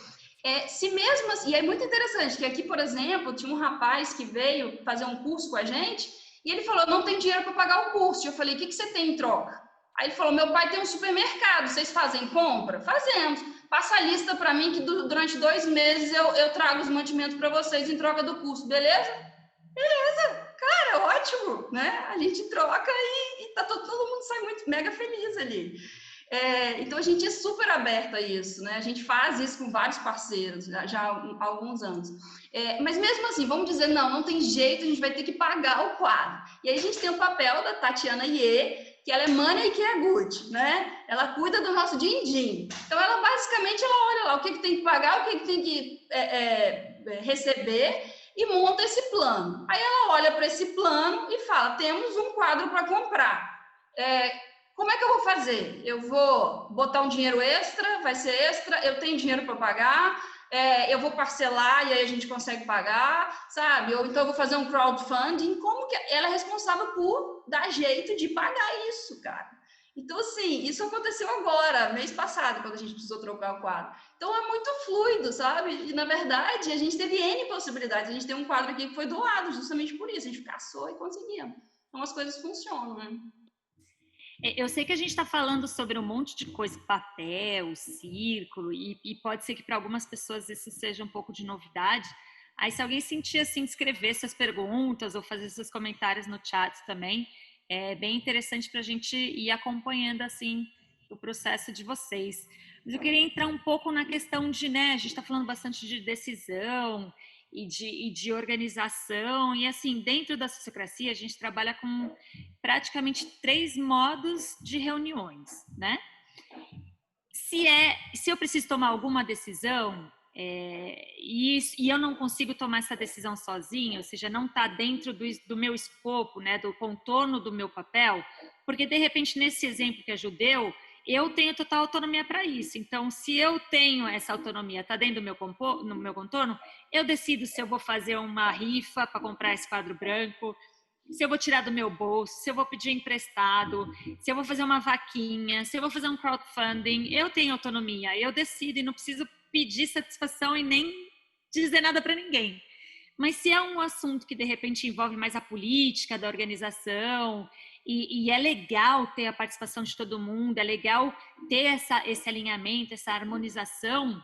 [SPEAKER 1] Se mesmo assim, e é muito interessante que aqui, por exemplo, tinha um rapaz que veio fazer um curso com a gente e ele falou, não tem dinheiro para pagar o curso. Eu falei, o que você tem em troca? Aí ele falou, meu pai tem um supermercado, vocês fazem compra? Fazemos. Passa a lista para mim que durante 2 meses eu trago os mantimentos para vocês em troca do curso, beleza? Beleza, cara, ótimo, né? A gente troca e todo mundo sai muito mega feliz ali. Então, a gente é super aberto a isso, né? A gente faz isso com vários parceiros já há alguns anos. Mas mesmo assim, vamos dizer, não tem jeito, a gente vai ter que pagar o quadro. E aí a gente tem o papel da Tatiana Iê, que ela é money que é good, né? Ela cuida do nosso din-din. Então, ela basicamente olha lá o que tem que pagar, o que tem que receber e monta esse plano. Aí ela olha para esse plano e fala, temos um quadro para comprar. Como é que eu vou fazer? Eu vou botar um dinheiro extra, vai ser extra, eu tenho dinheiro para pagar, eu vou parcelar e aí a gente consegue pagar, sabe? Ou então eu vou fazer um crowdfunding. Como que ela é responsável por dar jeito de pagar isso, cara? Então, assim, isso aconteceu agora, mês passado, quando a gente precisou trocar o quadro. Então, é muito fluido, sabe? E, na verdade, a gente teve N possibilidades. A gente tem um quadro aqui que foi doado justamente por isso. A gente caçou e conseguimos. Então, as coisas funcionam, né?
[SPEAKER 3] Eu sei que a gente está falando sobre um monte de coisa, papel, círculo, e pode ser que para algumas pessoas isso seja um pouco de novidade. Aí, se alguém sentir assim, de escrever suas perguntas ou fazer seus comentários no chat também, é bem interessante para a gente ir acompanhando assim o processo de vocês. Mas eu queria entrar um pouco na questão de, né, a gente está falando bastante de decisão e de organização, e assim, dentro da sociocracia, a gente trabalha com praticamente 3 modos de reuniões, né? Se eu preciso tomar alguma decisão, e eu não consigo tomar essa decisão sozinha, ou seja, não está dentro do meu escopo, né, do contorno do meu papel, porque de repente nesse exemplo que é judeu, eu tenho total autonomia para isso. Então, se eu tenho essa autonomia, está dentro no meu contorno, eu decido se eu vou fazer uma rifa para comprar esse quadro branco, se eu vou tirar do meu bolso, se eu vou pedir emprestado, se eu vou fazer uma vaquinha, se eu vou fazer um crowdfunding. Eu tenho autonomia, eu decido e não preciso pedir satisfação e nem dizer nada para ninguém. Mas se é um assunto que de repente envolve mais a política da organização, e é legal ter a participação de todo mundo, é legal ter esse alinhamento, essa harmonização,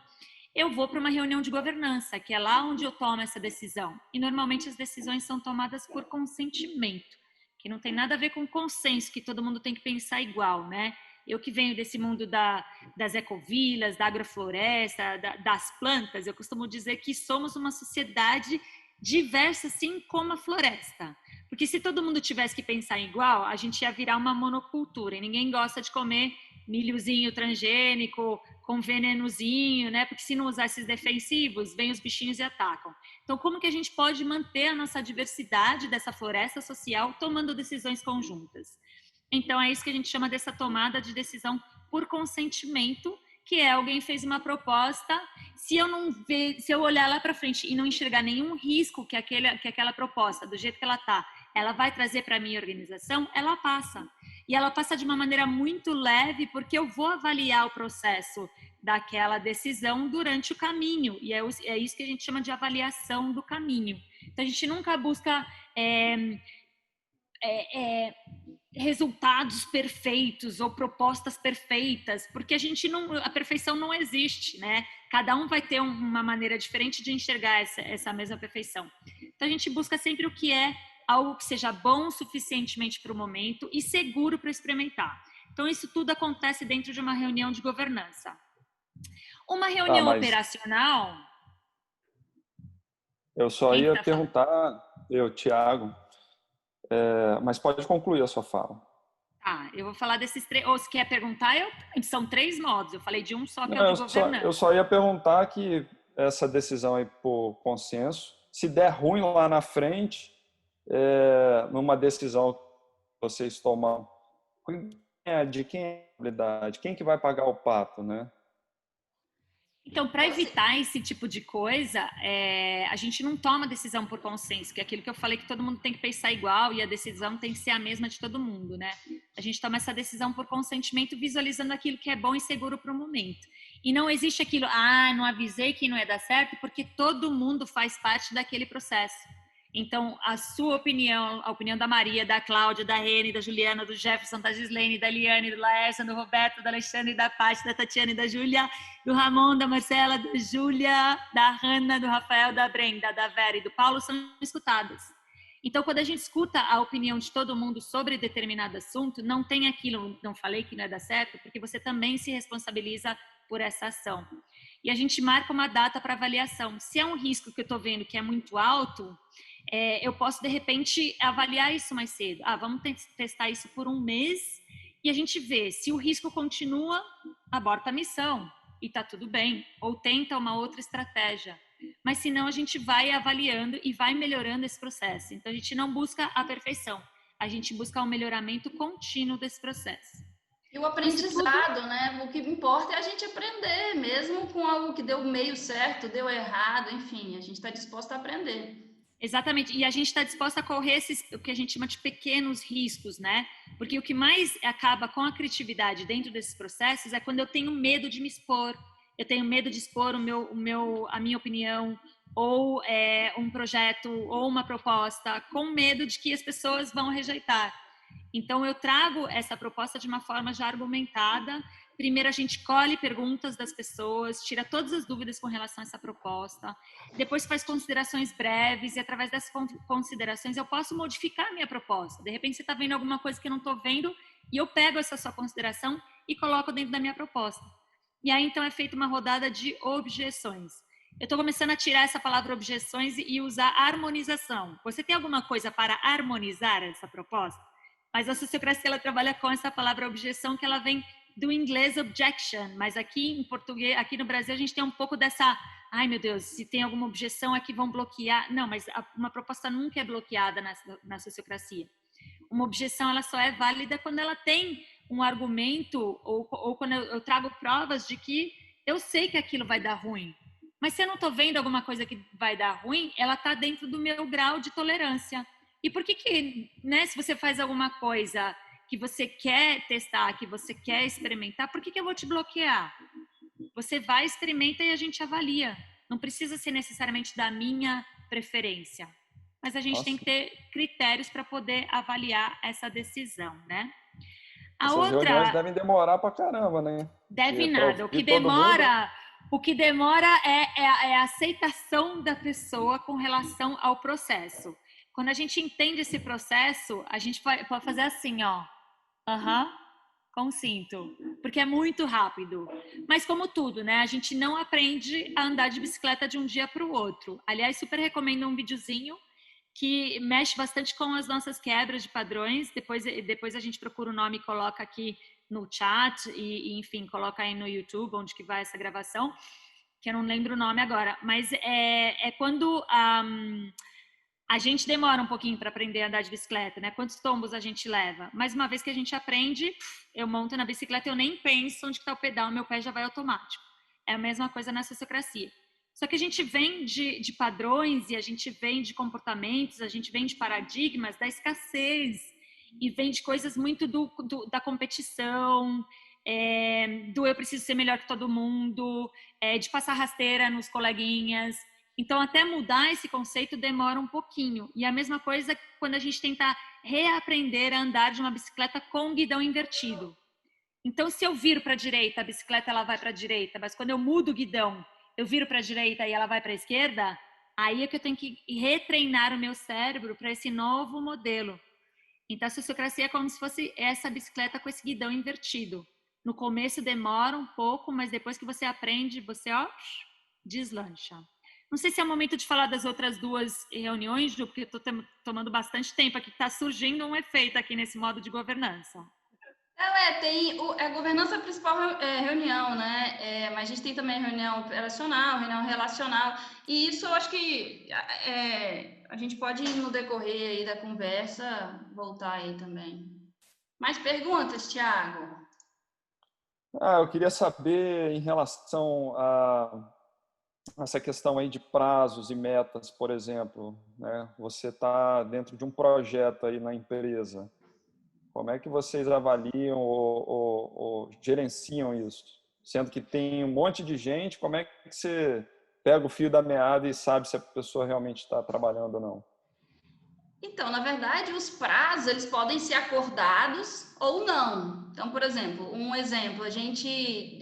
[SPEAKER 3] eu vou para uma reunião de governança, que é lá onde eu tomo essa decisão. E normalmente as decisões são tomadas por consentimento, que não tem nada a ver com consenso, que todo mundo tem que pensar igual, né? Eu que venho desse mundo das ecovilas, da agrofloresta, das plantas, eu costumo dizer que somos uma sociedade diversa, assim como a floresta. Porque se todo mundo tivesse que pensar igual, a gente ia virar uma monocultura, e ninguém gosta de comer milhozinho transgênico, com venenozinho, né? Porque se não usar esses defensivos, vem os bichinhos e atacam. Então, como que a gente pode manter a nossa diversidade dessa floresta social tomando decisões conjuntas? Então, é isso que a gente chama dessa tomada de decisão por consentimento, que é alguém fez uma proposta, se eu olhar lá para frente e não enxergar nenhum risco que aquela proposta, do jeito que ela está, ela vai trazer para a minha organização, ela passa. E ela passa de uma maneira muito leve, porque eu vou avaliar o processo daquela decisão durante o caminho. E é isso que a gente chama de avaliação do caminho. Então, a gente nunca busca resultados perfeitos ou propostas perfeitas, porque a perfeição não existe, né? Cada um vai ter uma maneira diferente de enxergar essa mesma perfeição. Então, a gente busca sempre o que é algo que seja bom suficientemente para o momento e seguro para experimentar. Então, isso tudo acontece dentro de uma reunião de governança. Uma reunião operacional...
[SPEAKER 2] Eu só ia perguntar, Tiago, mas pode concluir a sua fala.
[SPEAKER 3] Tá, eu vou falar desses 3... Ou se quer perguntar, são 3 modos. Eu falei de um só, que é o de governança.
[SPEAKER 2] Eu só ia perguntar que essa decisão aí por consenso, se der ruim lá na frente... numa decisão que vocês tomam, de quem é a habilidade? Quem que vai pagar o pato, né?
[SPEAKER 3] Então, para evitar esse tipo de coisa, a gente não toma decisão por consenso, que é aquilo que eu falei, que todo mundo tem que pensar igual e a decisão tem que ser a mesma de todo mundo, né? A gente toma essa decisão por consentimento, visualizando aquilo que é bom e seguro para o momento. E não existe aquilo, não avisei que não ia dar certo, porque todo mundo faz parte daquele processo. Então, a sua opinião, a opinião da Maria, da Cláudia, da Rene, da Juliana, do Jefferson, da Gislene, da Liane, do Laércio, do Roberto, da Alexandre, da Paty, da Tatiana e da Júlia, do Ramon, da Marcela, da Júlia, da Hanna, do Rafael, da Brenda, da Vera e do Paulo são escutadas. Então, quando a gente escuta a opinião de todo mundo sobre determinado assunto, não tem aquilo, não falei que não ia dar certo, porque você também se responsabiliza por essa ação. E a gente marca uma data para avaliação. Se é um risco que eu estou vendo que é muito alto, eu posso, de repente, avaliar isso mais cedo. Vamos testar isso por 1 mês e a gente vê se o risco continua, aborta a missão e está tudo bem. Ou tenta uma outra estratégia. Mas, se não, a gente vai avaliando e vai melhorando esse processo. Então, a gente não busca a perfeição. A gente busca um melhoramento contínuo desse processo.
[SPEAKER 1] E o aprendizado, né? O que importa é a gente aprender, mesmo com algo que deu meio certo, deu errado, enfim, a gente está disposto a aprender.
[SPEAKER 3] Exatamente, e a gente está disposta a correr o que a gente chama de pequenos riscos, né? Porque o que mais acaba com a criatividade dentro desses processos é quando eu tenho medo de me expor, eu tenho medo de expor a minha opinião, ou um projeto, ou uma proposta, com medo de que as pessoas vão rejeitar. Então, eu trago essa proposta de uma forma já argumentada. Primeiro, a gente colhe perguntas das pessoas, tira todas as dúvidas com relação a essa proposta. Depois, faz considerações breves e, através dessas considerações, eu posso modificar a minha proposta. De repente, você está vendo alguma coisa que eu não estou vendo e eu pego essa sua consideração e coloco dentro da minha proposta. E aí, então, é feita uma rodada de objeções. Eu estou começando a tirar essa palavra objeções e usar harmonização. Você tem alguma coisa para harmonizar essa proposta? Mas a sociocracia, ela trabalha com essa palavra objeção, que ela vem do inglês objection, mas aqui em português, aqui no Brasil, a gente tem um pouco dessa, ai meu Deus, se tem alguma objeção aqui vão bloquear. Não, mas uma proposta nunca é bloqueada na sociocracia. Uma objeção, ela só é válida quando ela tem um argumento ou quando eu trago provas de que eu sei que aquilo vai dar ruim. Mas se eu não estou vendo alguma coisa que vai dar ruim, ela está dentro do meu grau de tolerância. E por que, né, se você faz alguma coisa que você quer testar, que você quer experimentar, por que eu vou te bloquear? Você vai, experimenta e a gente avalia. Não precisa ser necessariamente da minha preferência. Mas a gente tem que ter critérios para poder avaliar essa decisão, né?
[SPEAKER 2] Essas reuniões devem demorar pra caramba, né?
[SPEAKER 3] Deve nada. O que demora é a aceitação da pessoa com relação ao processo. Quando a gente entende esse processo, a gente pode fazer assim, ó. Consinto. Porque é muito rápido. Mas como tudo, né? A gente não aprende a andar de bicicleta de um dia para o outro. Aliás, super recomendo um videozinho que mexe bastante com as nossas quebras de padrões. Depois a gente procura o nome e coloca aqui no chat e enfim, coloca aí no YouTube, onde que vai essa gravação, que eu não lembro o nome agora. Mas é quando a gente demora um pouquinho para aprender a andar de bicicleta, né? Quantos tombos a gente leva? Mas uma vez que a gente aprende, eu monto na bicicleta, eu nem penso onde está o pedal, meu pé já vai automático. É a mesma coisa na sociocracia. Só que a gente vem de padrões e a gente vem de comportamentos, a gente vem de paradigmas da escassez e vem de coisas muito da competição, do eu preciso ser melhor que todo mundo, de passar rasteira nos coleguinhas. Então, até mudar esse conceito demora um pouquinho. E a mesma coisa quando a gente tenta reaprender a andar de uma bicicleta com guidão invertido. Então, se eu viro para a direita, a bicicleta ela vai para a direita, mas quando eu mudo o guidão, eu viro para a direita e ela vai para a esquerda, aí é que eu tenho que retreinar o meu cérebro para esse novo modelo. Então, a sociocracia é como se fosse essa bicicleta com esse guidão invertido. No começo demora um pouco, mas depois que você aprende, você, deslancha. Não sei se é o momento de falar das outras duas reuniões, Ju, porque eu estou tomando bastante tempo aqui, está surgindo um efeito aqui nesse modo de governança.
[SPEAKER 1] Tem a governança principal reunião, né? Mas a gente tem também reunião operacional, reunião relacional, e isso eu acho que a gente pode, no decorrer aí da conversa, voltar aí também. Mais perguntas, Thiago?
[SPEAKER 2] Eu queria saber em relação a essa questão aí de prazos e metas, por exemplo, né? Você está dentro de um projeto aí na empresa. Como é que vocês avaliam ou gerenciam isso? Sendo que tem um monte de gente, como é que você pega o fio da meada e sabe se a pessoa realmente está trabalhando ou não?
[SPEAKER 1] Então, na verdade, os prazos, eles podem ser acordados ou não. Então, por exemplo, a gente,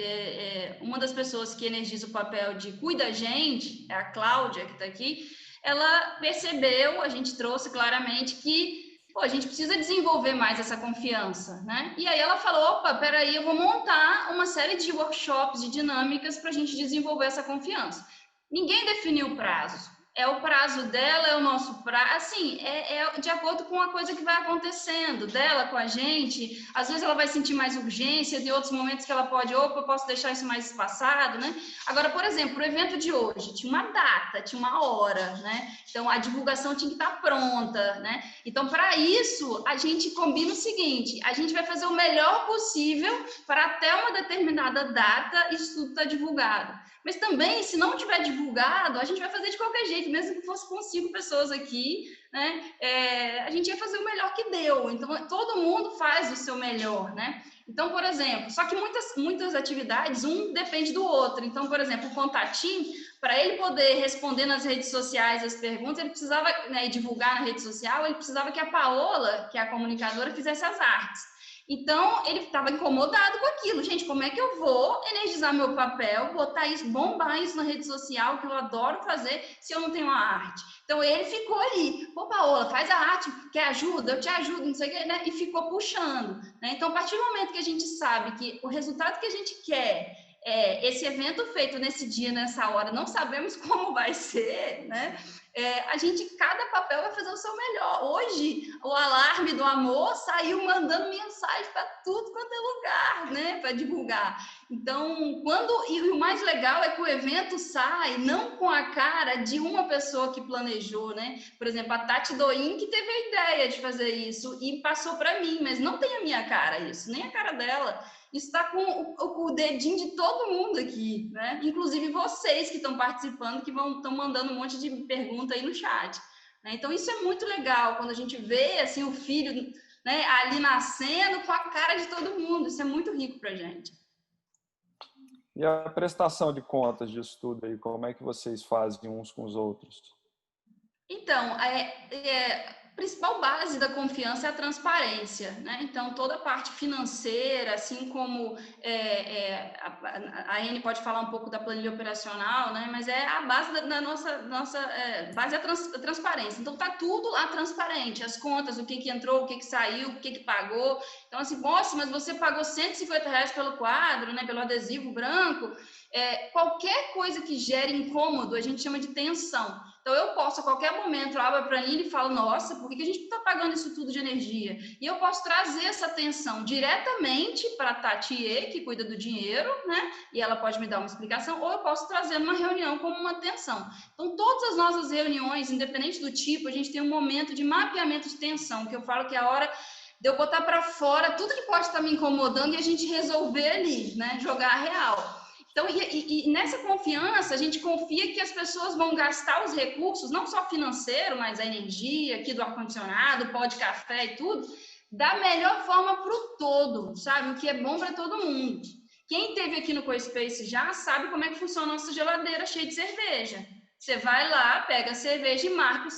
[SPEAKER 1] uma das pessoas que energiza o papel de cuida a gente, é a Cláudia, que está aqui, ela percebeu, a gente trouxe claramente que a gente precisa desenvolver mais essa confiança, né? E aí ela falou, opa, peraí, eu vou montar uma série de workshops, de dinâmicas para a gente desenvolver essa confiança. Ninguém definiu prazos. É o prazo dela, é o nosso prazo, assim, é de acordo com a coisa que vai acontecendo dela com a gente. Às vezes ela vai sentir mais urgência, tem outros momentos que ela pode, eu posso deixar isso mais espaçado, né? Agora, por exemplo, o evento de hoje tinha uma data, tinha uma hora, né? Então a divulgação tinha que estar pronta, né? Então, para isso, a gente combina o seguinte: a gente vai fazer o melhor possível para até uma determinada data isso tudo estar divulgado. Mas também, se não tiver divulgado, a gente vai fazer de qualquer jeito. feito, mesmo que fosse com 5 pessoas aqui, né? A gente ia fazer o melhor que deu. Então, todo mundo faz o seu melhor, né? Então, por exemplo, só que muitas atividades, um depende do outro. Então, por exemplo, o Contatim, para ele poder responder nas redes sociais as perguntas, ele precisava, né, divulgar na rede social, ele precisava que a Paola, que é a comunicadora, fizesse as artes. Então, ele estava incomodado com aquilo. Gente, como é que eu vou energizar meu papel, botar isso, bombar isso na rede social, que eu adoro fazer, se eu não tenho a arte? Então, ele ficou ali. Pô, Paola, faz a arte, quer ajuda? Eu te ajudo, não sei o quê, né? E ficou puxando, né? Então, a partir do momento que a gente sabe que o resultado que a gente quer esse evento feito nesse dia, nessa hora, não sabemos como vai ser, né? Cada papel vai fazer o seu melhor. Hoje, o Alarme do Amor saiu mandando mensagem para tudo quanto é lugar, né? Para divulgar. Então, e o mais legal é que o evento sai não com a cara de uma pessoa que planejou, né? Por exemplo, a Tati Doin, que teve a ideia de fazer isso e passou para mim, mas não tem a minha cara isso, nem a cara dela. Isso está com o dedinho de todo mundo aqui, né? Inclusive vocês que estão participando, que estão mandando um monte de pergunta aí no chat, né? Então, isso é muito legal, quando a gente vê assim, o filho, né, ali nascendo com a cara de todo mundo. Isso é muito rico para a gente.
[SPEAKER 2] E a prestação de contas disso tudo aí, como é que vocês fazem uns com os outros? Então, a principal base da confiança é a transparência, né? Então, toda a parte financeira, assim como a Anne pode falar um pouco da planilha operacional, né? Mas a base da nossa base é a transparência. Então, tá tudo lá transparente, as contas, o que entrou, o que saiu, o que pagou. Então, assim, nossa, mas você pagou R$150 pelo quadro, né? Pelo adesivo branco. Qualquer coisa que gere incômodo, a gente chama de tensão. Então, eu posso, a qualquer momento, eu abro a planilha e falo, nossa, por que a gente está pagando isso tudo de energia? E eu posso trazer essa atenção diretamente para a Tati, que cuida do dinheiro, né? E ela pode me dar uma explicação, ou eu posso trazer numa reunião como uma atenção. Então, todas as nossas reuniões, independente do tipo, a gente tem um momento de mapeamento de tensão, que eu falo que é a hora de eu botar para fora tudo que pode estar me incomodando e a gente resolver ali, né? Jogar a real. Então, e nessa confiança, a gente confia que as pessoas vão gastar os recursos, não só financeiro, mas a energia aqui do ar-condicionado, pó de café e tudo, da melhor forma para o todo, sabe? O que é bom para todo mundo. Quem esteve aqui no CoSpace já sabe como é que funciona a nossa geladeira cheia de cerveja. Você vai lá, pega a cerveja e marca o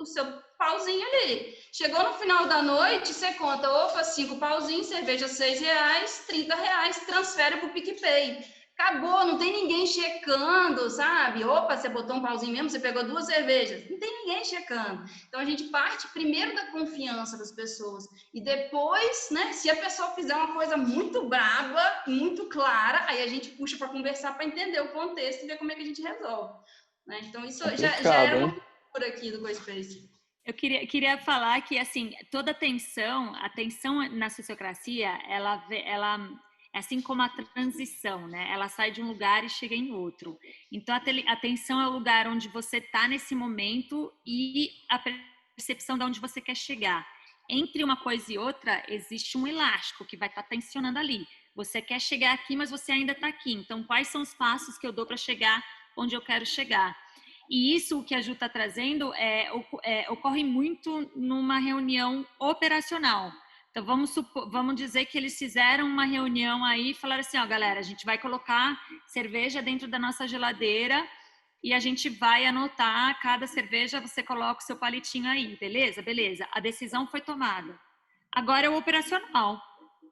[SPEAKER 2] seu pauzinho ali. Chegou no final da noite, você conta, opa, 5 pauzinhos, cerveja R$6, R$30, transfere para o PicPay. Acabou, não tem ninguém checando, sabe? Opa, você botou um pauzinho mesmo, você pegou 2 cervejas. Não tem ninguém checando. Então, a gente parte primeiro da confiança das pessoas. E depois, né, se a pessoa fizer uma coisa muito braba, muito clara, aí a gente puxa para conversar, para entender o contexto e ver como é que a gente resolve, né? Então, isso já era uma cultura aqui do CoSpace.
[SPEAKER 3] Eu queria falar que, assim, toda a tensão na sociocracia, ela assim como a transição, né? Ela sai de um lugar e chega em outro. Então, a tensão é o lugar onde você está nesse momento e a percepção de onde você quer chegar. Entre uma coisa e outra, existe um elástico que vai estar tensionando ali. Você quer chegar aqui, mas você ainda está aqui. Então, quais são os passos que eu dou para chegar onde eu quero chegar? E isso, o que a Ju está trazendo, ocorre muito numa reunião operacional. Então, vamos dizer que eles fizeram uma reunião aí e falaram assim, ó, galera, a gente vai colocar cerveja dentro da nossa geladeira e a gente vai anotar cada cerveja, você coloca o seu palitinho aí, beleza? Beleza. A decisão foi tomada. Agora é o operacional.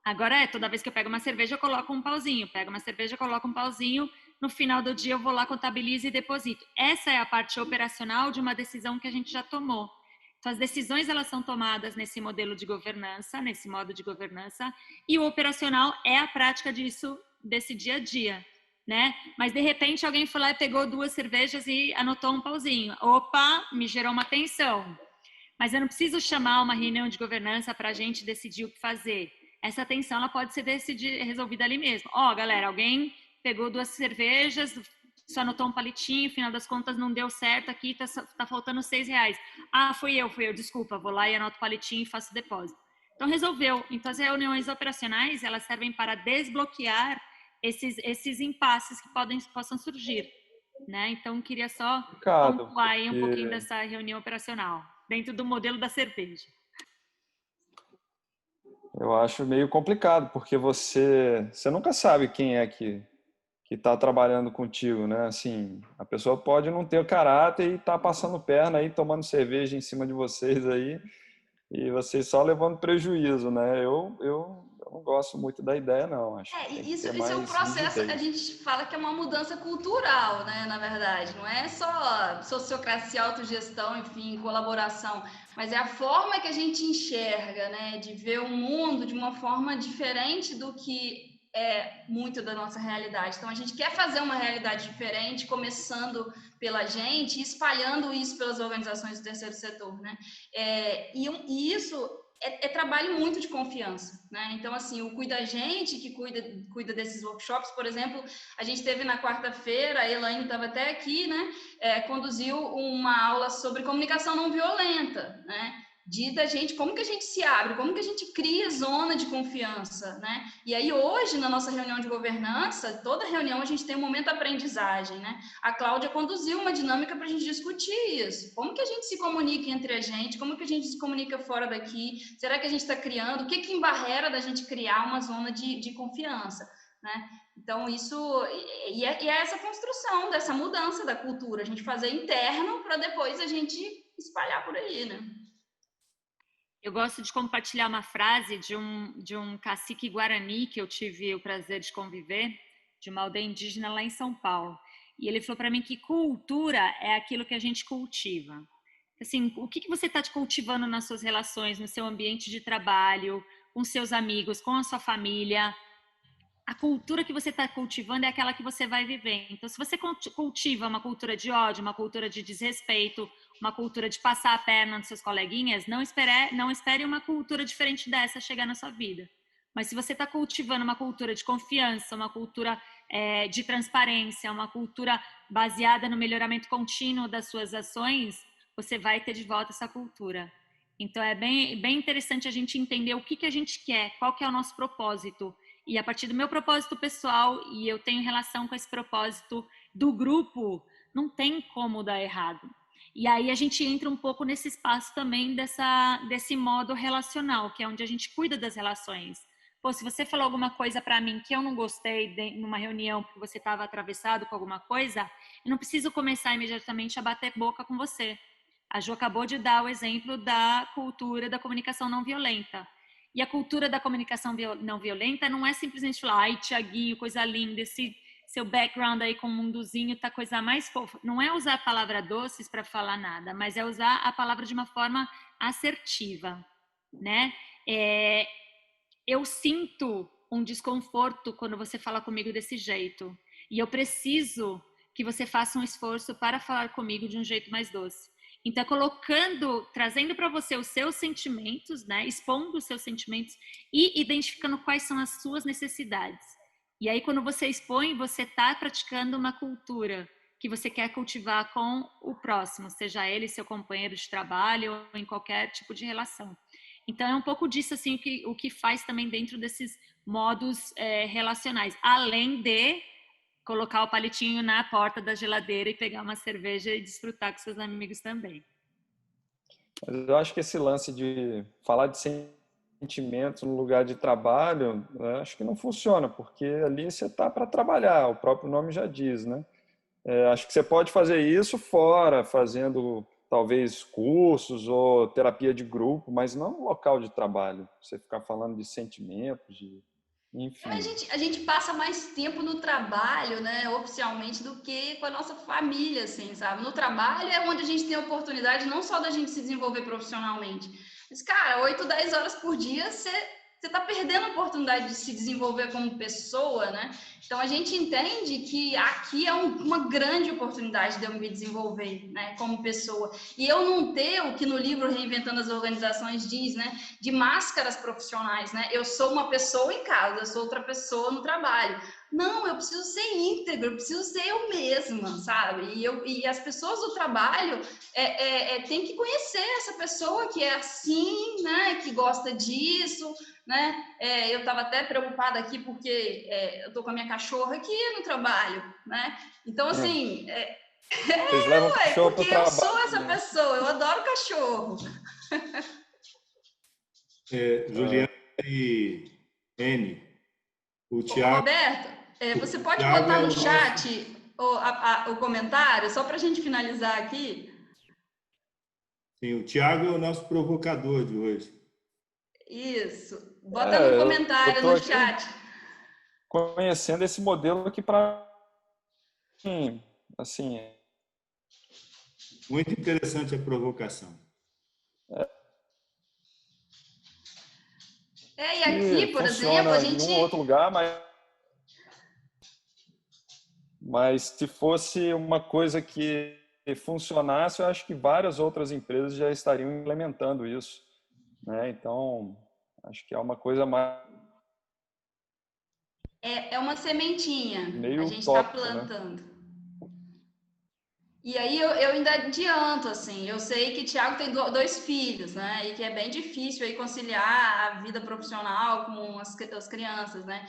[SPEAKER 3] Agora toda vez que eu pego uma cerveja, eu coloco um pauzinho. Pego uma cerveja, eu coloco um pauzinho. No final do dia, eu vou lá, contabilizo e deposito. Essa é a parte operacional de uma decisão que a gente já tomou. Então, as decisões, elas são tomadas nesse modelo de governança, nesse modo de governança, e o operacional é a prática disso, desse dia a dia, né? Mas, de repente, alguém foi lá e pegou 2 cervejas e anotou um pauzinho. Opa, me gerou uma tensão. Mas eu não preciso chamar uma reunião de governança para a gente decidir o que fazer. Essa tensão, ela pode ser resolvida ali mesmo. Ó, galera, alguém pegou 2 cervejas, só anotou um palitinho, no final das contas não deu certo aqui, tá faltando R$6. Ah, fui eu, desculpa, vou lá e anoto o palitinho e faço o depósito. Então, resolveu. Então, as reuniões operacionais, elas servem para desbloquear esses impasses que possam surgir. né? Então, queria só
[SPEAKER 2] Complicado,
[SPEAKER 3] pontuar aí um pouquinho
[SPEAKER 2] porque
[SPEAKER 3] dessa reunião operacional, dentro do modelo da cerveja.
[SPEAKER 2] eu acho meio complicado, porque você nunca sabe quem é que está trabalhando contigo, né? Assim, a pessoa pode não ter o caráter e tá passando perna aí, tomando cerveja em cima de vocês aí, e vocês só levando prejuízo, né? Eu não gosto muito da ideia, não. Acho que tem que
[SPEAKER 1] Isso
[SPEAKER 2] ter
[SPEAKER 1] é um
[SPEAKER 2] mais
[SPEAKER 1] processo, a
[SPEAKER 2] rigidez.
[SPEAKER 1] gente fala que é uma mudança cultural, né, na verdade, não é só sociocracia, autogestão, enfim, colaboração, mas é a forma que a gente enxerga, né, de ver o mundo de uma forma diferente do que é muito da nossa realidade. Então, a gente quer fazer uma realidade diferente, começando pela gente e espalhando isso pelas organizações do terceiro setor, né? E isso é trabalho muito de confiança, né? Então, assim, o Cuida Gente, que cuida desses workshops, por exemplo, a gente teve na quarta-feira, a Elaine estava até aqui, né? Conduziu uma aula sobre comunicação não violenta, né? Da gente, como que a gente se abre, como que a gente cria zona de confiança, né? E aí hoje, na nossa reunião de governança, toda reunião a gente tem um momento de aprendizagem, né? A Cláudia conduziu uma dinâmica para a gente discutir isso. Como que a gente se comunica entre a gente? Como que a gente se comunica fora daqui? Será que a gente está criando? O que que embarrera da gente criar uma zona de confiança, né? Então, isso... E é essa construção dessa mudança da cultura, a gente fazer interno para depois a gente espalhar por aí, né?
[SPEAKER 3] Eu gosto de compartilhar uma frase de um cacique guarani que eu tive o prazer de conviver, de uma aldeia indígena lá em São Paulo. E ele falou para mim que cultura é aquilo que a gente cultiva. Assim, o que você está cultivando nas suas relações, no seu ambiente de trabalho, com seus amigos, com a sua família? A cultura que você está cultivando é aquela que você vai viver. Então, se você cultiva uma cultura de ódio, uma cultura de desrespeito, uma cultura de passar a perna nos seus coleguinhas, não espere uma cultura diferente dessa chegar na sua vida. Mas se você está cultivando uma cultura de confiança, uma cultura de transparência, uma cultura baseada no melhoramento contínuo das suas ações, você vai ter de volta essa cultura. Então, é bem interessante a gente entender o que a gente quer, qual que é o nosso propósito. E a partir do meu propósito pessoal, e eu tenho relação com esse propósito do grupo, não tem como dar errado. E aí a gente entra um pouco nesse espaço também desse modo relacional, que é onde a gente cuida das relações. Pô, se você falou alguma coisa para mim que eu não gostei numa reunião porque você estava atravessado com alguma coisa, eu não preciso começar imediatamente a bater boca com você. A Jo acabou de dar o exemplo da cultura da comunicação não violenta. E a cultura da comunicação não violenta não é simplesmente falar, ai, Tiaguinho, coisa linda, esse seu background aí com o mundozinho tá coisa mais fofa. Não é usar a palavra doces para falar nada, mas é usar a palavra de uma forma assertiva, né? Eu sinto um desconforto quando você fala comigo desse jeito. E eu preciso que você faça um esforço para falar comigo de um jeito mais doce. Então, trazendo para você os seus sentimentos, né? Expondo os seus sentimentos e identificando quais são as suas necessidades. E aí, quando você expõe, você está praticando uma cultura que você quer cultivar com o próximo, seja ele seu companheiro de trabalho ou em qualquer tipo de relação. Então, é um pouco disso, assim, o que faz também dentro desses modos relacionais. Além de colocar o palitinho na porta da geladeira e pegar uma cerveja e desfrutar com seus amigos também.
[SPEAKER 2] Mas eu acho que esse lance de falar de sentimentos no lugar de trabalho, né, acho que não funciona, porque ali você está para trabalhar, o próprio nome já diz, né? Acho que você pode fazer isso fora, fazendo talvez cursos ou terapia de grupo, mas não no local de trabalho. Você ficar falando de sentimentos, enfim.
[SPEAKER 1] A gente passa mais tempo no trabalho, né, oficialmente, do que com a nossa família, assim, sabe? No trabalho é onde a gente tem a oportunidade não só da gente se desenvolver profissionalmente, mas, cara, 8, 10 horas por dia, você está perdendo a oportunidade de se desenvolver como pessoa, né? Então, a gente entende que aqui é uma grande oportunidade de eu me desenvolver, né, como pessoa. E eu não ter o que no livro Reinventando as Organizações diz, né, de máscaras profissionais, né? Eu sou uma pessoa em casa, eu sou outra pessoa no trabalho. Não, eu preciso ser íntegro, eu preciso ser eu mesma, sabe? E as pessoas do trabalho têm que conhecer essa pessoa que é assim, né? Que gosta disso, né? Eu estava até preocupada aqui porque eu estou com a minha cachorra aqui no trabalho, né? Então, assim,
[SPEAKER 2] Vocês levam o cachorro
[SPEAKER 1] porque
[SPEAKER 2] para o
[SPEAKER 1] eu sou
[SPEAKER 2] trabalho,
[SPEAKER 1] essa
[SPEAKER 2] né?
[SPEAKER 1] pessoa, eu adoro cachorro.
[SPEAKER 7] Juliana e N, o
[SPEAKER 1] Ô,
[SPEAKER 7] Tiago,
[SPEAKER 1] Roberto, você pode
[SPEAKER 7] Thiago
[SPEAKER 1] botar
[SPEAKER 7] é
[SPEAKER 1] no
[SPEAKER 7] o nosso,
[SPEAKER 1] chat o comentário, só para a gente finalizar aqui?
[SPEAKER 7] sim, o Tiago é o nosso provocador de hoje.
[SPEAKER 1] Isso. Bota no
[SPEAKER 2] Eu
[SPEAKER 1] comentário,
[SPEAKER 2] estou
[SPEAKER 1] no
[SPEAKER 2] aqui
[SPEAKER 1] chat.
[SPEAKER 2] conhecendo esse modelo aqui para mim, assim,
[SPEAKER 7] Muito interessante a provocação.
[SPEAKER 1] E
[SPEAKER 2] que
[SPEAKER 1] aqui, por exemplo, a
[SPEAKER 2] funciona em
[SPEAKER 1] gente...
[SPEAKER 2] um outro lugar, mas se fosse uma coisa que funcionasse, eu acho que várias outras empresas já estariam implementando isso, né? Então, acho que é uma coisa mais
[SPEAKER 1] É uma sementinha, a
[SPEAKER 2] meio
[SPEAKER 1] gente está
[SPEAKER 2] utópico, né?
[SPEAKER 1] plantando. E aí eu ainda adianto, assim, eu sei que Thiago tem 2 filhos, né? E que é bem difícil aí conciliar a vida profissional com as crianças, né?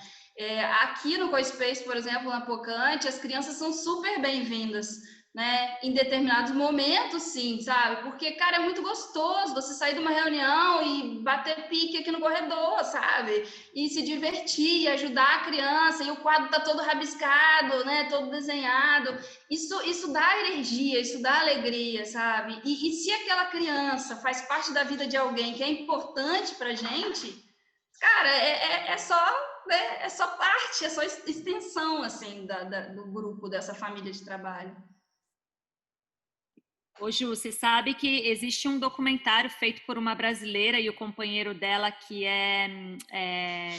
[SPEAKER 1] Aqui no CoSpace, por exemplo, na Pocante, as crianças são super bem-vindas, né? Em determinados momentos, sim, sabe? Porque, cara, é muito gostoso você sair de uma reunião e bater pique aqui no corredor, sabe? E se divertir, e ajudar a criança, e o quadro tá todo rabiscado, né? Todo desenhado. Isso dá energia, isso dá alegria, sabe? E se aquela criança faz parte da vida de alguém que é importante pra gente, cara, é só, né? É só parte, é só extensão, assim, do grupo, dessa família de trabalho.
[SPEAKER 3] Hoje você sabe que existe um documentário feito por uma brasileira e o companheiro dela que é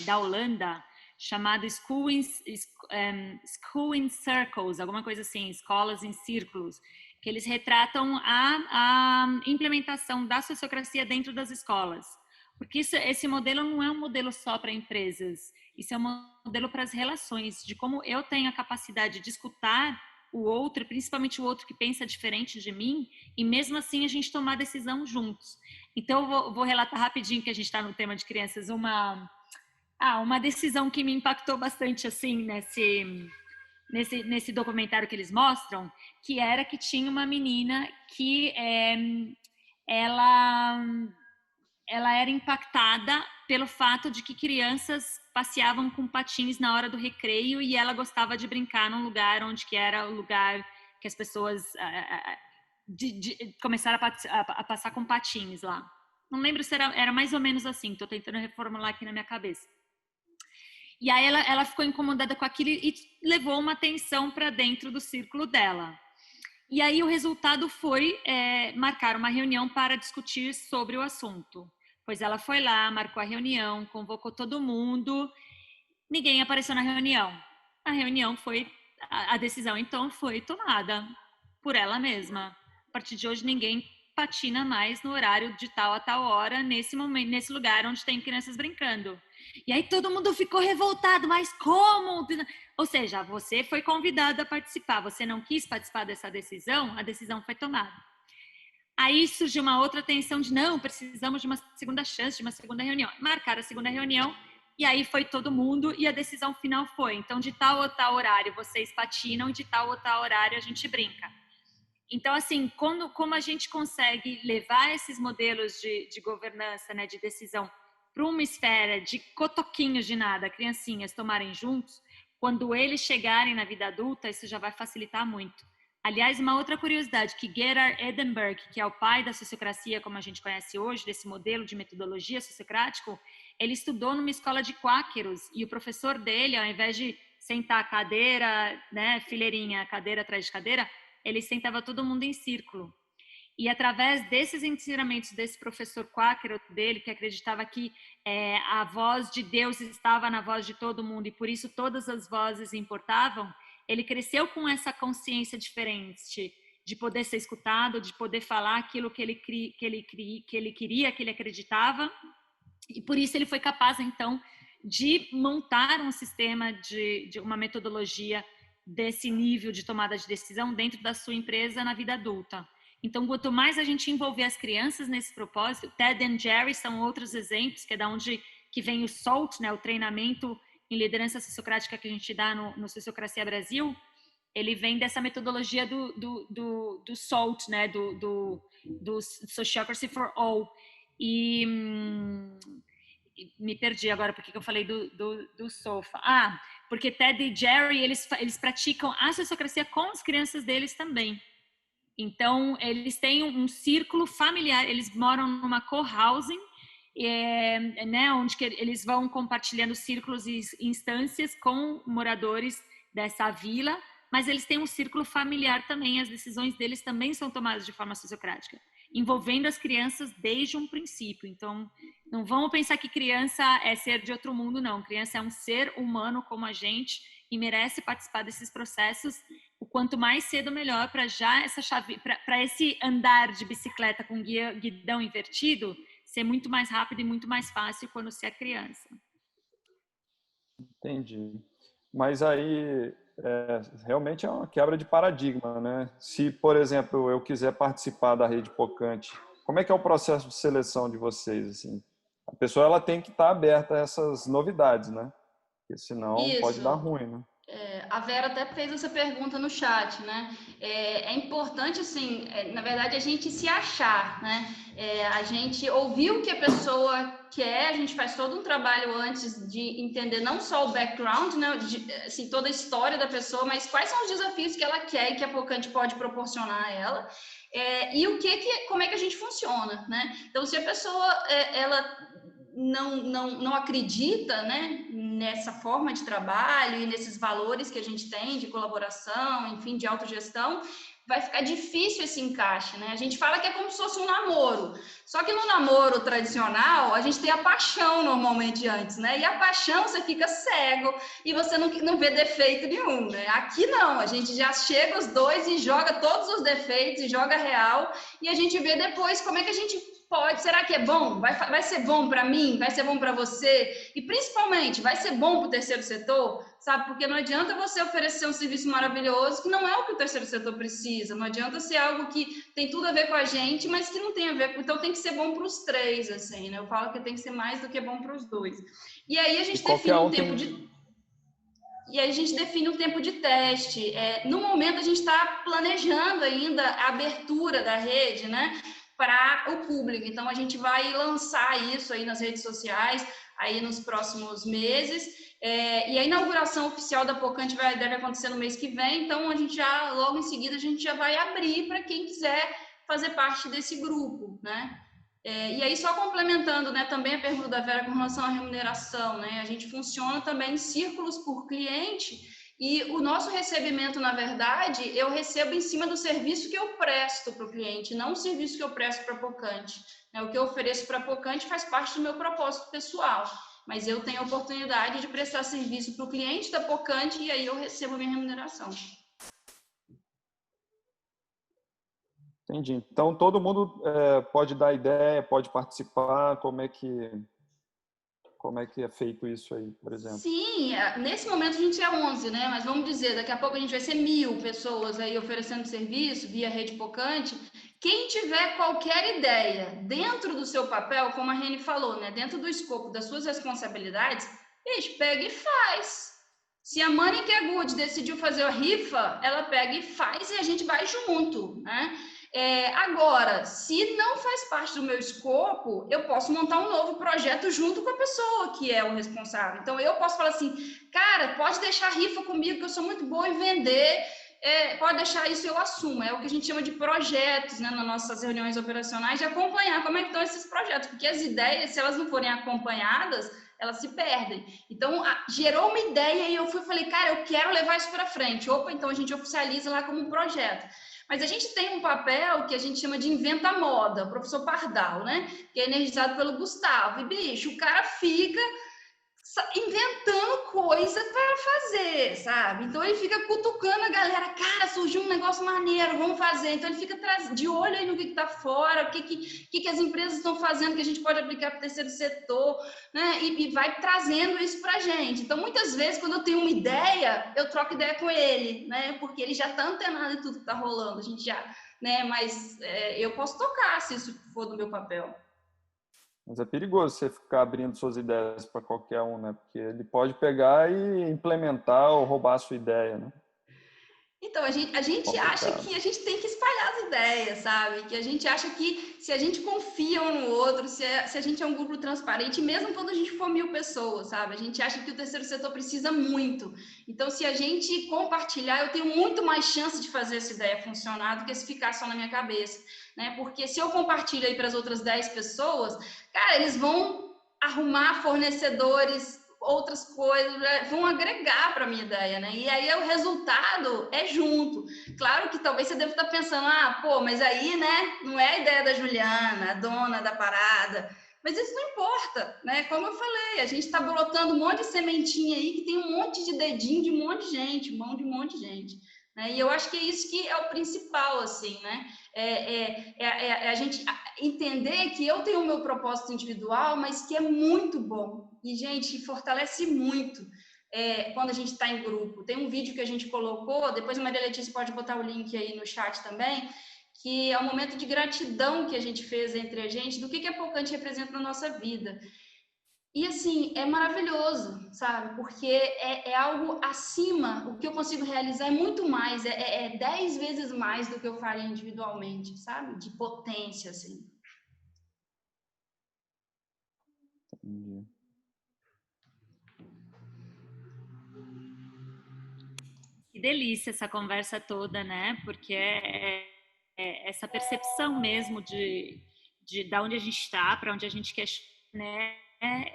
[SPEAKER 3] da Holanda, chamado School in Circles, alguma coisa assim, escolas em círculos, que eles retratam a implementação da sociocracia dentro das escolas. Porque esse modelo não é um modelo só para empresas, isso é um modelo para as relações, de como eu tenho a capacidade de escutar o outro, principalmente o outro que pensa diferente de mim, e mesmo assim a gente tomar decisão juntos. Então eu vou relatar rapidinho, que a gente está no tema de crianças, uma decisão que me impactou bastante assim nesse documentário que eles mostram, que era que tinha uma menina que ela era impactada pelo fato de que crianças passeavam com patins na hora do recreio e ela gostava de brincar num lugar onde que era o lugar que as pessoas começaram a passar com patins lá. Não lembro se era mais ou menos assim, estou tentando reformular aqui na minha cabeça. E aí ela ficou incomodada com aquilo e levou uma atenção para dentro do círculo dela. E aí o resultado foi marcar uma reunião para discutir sobre o assunto. Pois ela foi lá, marcou a reunião, convocou todo mundo, ninguém apareceu na reunião. A decisão então foi tomada por ela mesma. A partir de hoje ninguém patina mais no horário de tal a tal hora, nesse momento, nesse lugar onde tem crianças brincando. E aí todo mundo ficou revoltado, mas como? Ou seja, você foi convidado a participar, você não quis participar dessa decisão, a decisão foi tomada. Aí surgiu uma outra tensão de não, precisamos de uma segunda chance, de uma segunda reunião. Marcaram a segunda reunião e aí foi todo mundo e a decisão final foi, então de tal ou tal horário vocês patinam e de tal ou tal horário a gente brinca. Então, assim, como a gente consegue levar esses modelos de governança, né, de decisão, para uma esfera de cotoquinhos de nada, criancinhas tomarem juntos, quando eles chegarem na vida adulta, isso já vai facilitar muito. Aliás, uma outra curiosidade, que Gerard Edinburgh, que é o pai da sociocracia, como a gente conhece hoje, desse modelo de metodologia sociocrático, ele estudou numa escola de quáqueros, e o professor dele, ao invés de sentar a cadeira, né, fileirinha, cadeira atrás de cadeira, ele sentava todo mundo em círculo. E através desses ensinamentos desse professor quáquero dele, que acreditava que a voz de Deus estava na voz de todo mundo e por isso todas as vozes importavam, ele cresceu com essa consciência diferente de poder ser escutado, de poder falar aquilo que ele queria, que ele acreditava, e por isso ele foi capaz, então, de montar um sistema de uma metodologia desse nível de tomada de decisão dentro da sua empresa na vida adulta. Então, quanto mais a gente envolver as crianças nesse propósito, Ted e Jerry são outros exemplos, que é da onde que vem o SALT, né, o treinamento em liderança sociocrática que a gente dá no Sociocracia Brasil. Ele vem dessa metodologia do SALT, né, do Sociocracy for All. E me perdi agora porque eu falei do SOFA. Porque Ted e Jerry, eles praticam a sociocracia com as crianças deles também. Então, eles têm um círculo familiar, eles moram numa co-housing, né, onde que eles vão compartilhando círculos e instâncias com moradores dessa vila, mas eles têm um círculo familiar também, as decisões deles também são tomadas de forma sociocrática, envolvendo as crianças desde um princípio. Então, não vamos pensar que criança é ser de outro mundo, não. Criança é um ser humano como a gente e merece participar desses processos. O quanto mais cedo, melhor, para já essa chave, para esse andar de bicicleta com guidão invertido ser muito mais rápido e muito mais fácil quando se é criança.
[SPEAKER 2] Entendi. Mas aí realmente é uma quebra de paradigma, né? Se, por exemplo, eu quiser participar da Rede Pocante, como é que é o processo de seleção de vocês? Assim? A pessoa ela tem que estar aberta a essas novidades, né? Porque senão pode dar ruim, né?
[SPEAKER 1] A Vera até fez essa pergunta no chat, né? É importante, assim, na verdade, a gente se achar, né? A gente ouvir o que a pessoa quer, a gente faz todo um trabalho antes de entender não só o background, né? Assim, toda a história da pessoa, mas quais são os desafios que ela quer e que a Pocante pode proporcionar a ela. E como é que a gente funciona, né? Então, se a pessoa, ela não acredita, né, nessa forma de trabalho e nesses valores que a gente tem de colaboração, enfim, de autogestão, vai ficar difícil esse encaixe, né? A gente fala que é como se fosse um namoro, só que no namoro tradicional, a gente tem a paixão normalmente antes, né? E a paixão você fica cego e você não vê defeito nenhum, né? Aqui não, a gente já chega os dois e joga todos os defeitos e joga real e a gente vê depois como é que a gente pode, será que é bom? Vai ser bom para mim? Vai ser bom para você? E principalmente, vai ser bom para o terceiro setor? Sabe? Porque não adianta você oferecer um serviço maravilhoso que não é o que o terceiro setor precisa. Não adianta ser algo que tem tudo a ver com a gente, mas que não tem a ver. Então tem que ser bom para os três, assim, né? Eu falo que tem que ser mais do que bom para os dois. E aí a gente define um tempo de... E aí a gente define um tempo de teste. No momento a gente está planejando ainda a abertura da rede, né? Para o público. Então, a gente vai lançar isso aí nas redes sociais aí nos próximos meses. E a inauguração oficial da Pocante deve acontecer no mês que vem. Então, a gente já, logo em seguida, a gente já vai abrir para quem quiser fazer parte desse grupo, né? E aí, só complementando, né, também a pergunta da Vera com relação à remuneração, né? A gente funciona também em círculos por cliente. E o nosso recebimento, na verdade, eu recebo em cima do serviço que eu presto para o cliente, não o serviço que eu presto para a Pocante. O que eu ofereço para a Pocante faz parte do meu propósito pessoal, mas eu tenho a oportunidade de prestar serviço para o cliente da Pocante e aí eu recebo a minha remuneração.
[SPEAKER 2] Entendi. Então, todo mundo pode dar ideia, pode participar, como é que é feito isso aí, por exemplo?
[SPEAKER 1] Sim, nesse momento a gente é 11, né? Mas vamos dizer, daqui a pouco a gente vai ser 1000 pessoas aí oferecendo serviço via Rede Pocante. Quem tiver qualquer ideia dentro do seu papel, como a Reni falou, né? Dentro do escopo das suas responsabilidades, pega e faz. Se a Monica Good decidiu fazer a rifa, ela pega e faz e a gente vai junto, né? Agora, se não faz parte do meu escopo, eu posso montar um novo projeto junto com a pessoa que é o responsável. Então, eu posso falar assim, cara, pode deixar a rifa comigo, que eu sou muito boa em vender, pode deixar isso, eu assumo. É o que a gente chama de projetos, né, nas nossas reuniões operacionais, de acompanhar como é que estão esses projetos, porque as ideias, se elas não forem acompanhadas, elas se perdem. Então, gerou uma ideia e eu falei, cara, eu quero levar isso para frente. Opa, então a gente oficializa lá como um projeto. Mas a gente tem um papel que a gente chama de inventa moda, o professor Pardal, né? Que é energizado pelo Gustavo. E, bicho, o cara fica inventando coisa para fazer, sabe? Então ele fica cutucando a galera, cara, surgiu um negócio maneiro, vamos fazer. Então ele fica de olho aí no que está fora, o que as empresas estão fazendo que a gente pode aplicar para o terceiro setor, né? E vai trazendo isso para a gente. Então muitas vezes quando eu tenho uma ideia, eu troco ideia com ele, né? Porque ele já está antenado em tudo que está rolando, a gente já, né? Mas eu posso tocar se isso for do meu papel.
[SPEAKER 2] Mas é perigoso você ficar abrindo suas ideias para qualquer um, né? Porque ele pode pegar e implementar ou roubar a sua ideia, né?
[SPEAKER 1] Então, a gente acha que a gente tem que espalhar as ideias, sabe? Que a gente acha que se a gente confia um no outro, se a gente é um grupo transparente, mesmo quando a gente for 1000 pessoas, sabe? A gente acha que o terceiro setor precisa muito. Então, se a gente compartilhar, eu tenho muito mais chance de fazer essa ideia funcionar do que se ficar só na minha cabeça, né? Porque se eu compartilho aí para as outras 10 pessoas, cara, eles vão arrumar fornecedores, outras coisas, vão agregar para a minha ideia, né? E aí o resultado é junto. Claro que talvez você deva estar pensando, mas aí, né, não é a ideia da Juliana, a dona da parada. Mas isso não importa, né? Como eu falei, a gente está brotando um monte de sementinha aí que tem um monte de dedinho de um monte de gente, mão de um monte de gente. Né? E eu acho que é isso que é o principal, assim, né? A gente entender que eu tenho o meu propósito individual, mas que é muito bom. E, gente, fortalece muito quando a gente está em grupo. Tem um vídeo que a gente colocou, depois a Maria Letícia pode botar o link aí no chat também, que é um momento de gratidão que a gente fez entre a gente, do que a Pocante representa na nossa vida. E, assim, é maravilhoso, sabe? Porque é algo acima, o que eu consigo realizar é muito mais, é 10 vezes mais do que eu faria individualmente, sabe? De potência, assim.
[SPEAKER 2] Entendi.
[SPEAKER 3] Que delícia essa conversa toda, né? Porque essa percepção mesmo de onde a gente está, para onde a gente quer, né?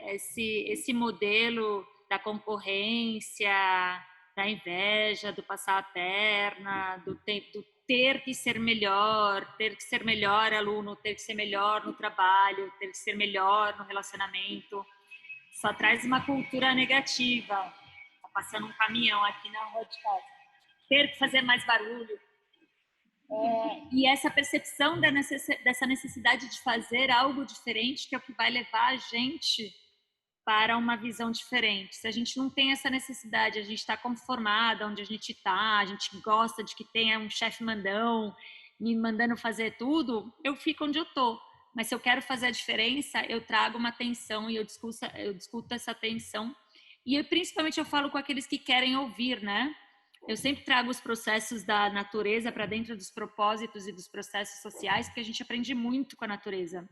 [SPEAKER 3] Esse modelo da concorrência, da inveja, do passar a perna, do ter que ser melhor aluno, ter que ser melhor no trabalho, ter que ser melhor no relacionamento, só traz uma cultura negativa. Tá passando um caminhão aqui na rua de casa. Ter que fazer mais barulho. E essa percepção dessa necessidade de fazer algo diferente, que é o que vai levar a gente para uma visão diferente. Se a gente não tem essa necessidade, a gente está conformada onde a gente está, a gente gosta de que tenha um chefe mandão me mandando fazer tudo, eu fico onde eu estou. Mas se eu quero fazer a diferença, eu trago uma atenção e eu discuto essa atenção. E principalmente eu falo com aqueles que querem ouvir, né? Eu sempre trago os processos da natureza para dentro dos propósitos e dos processos sociais, porque a gente aprende muito com a natureza.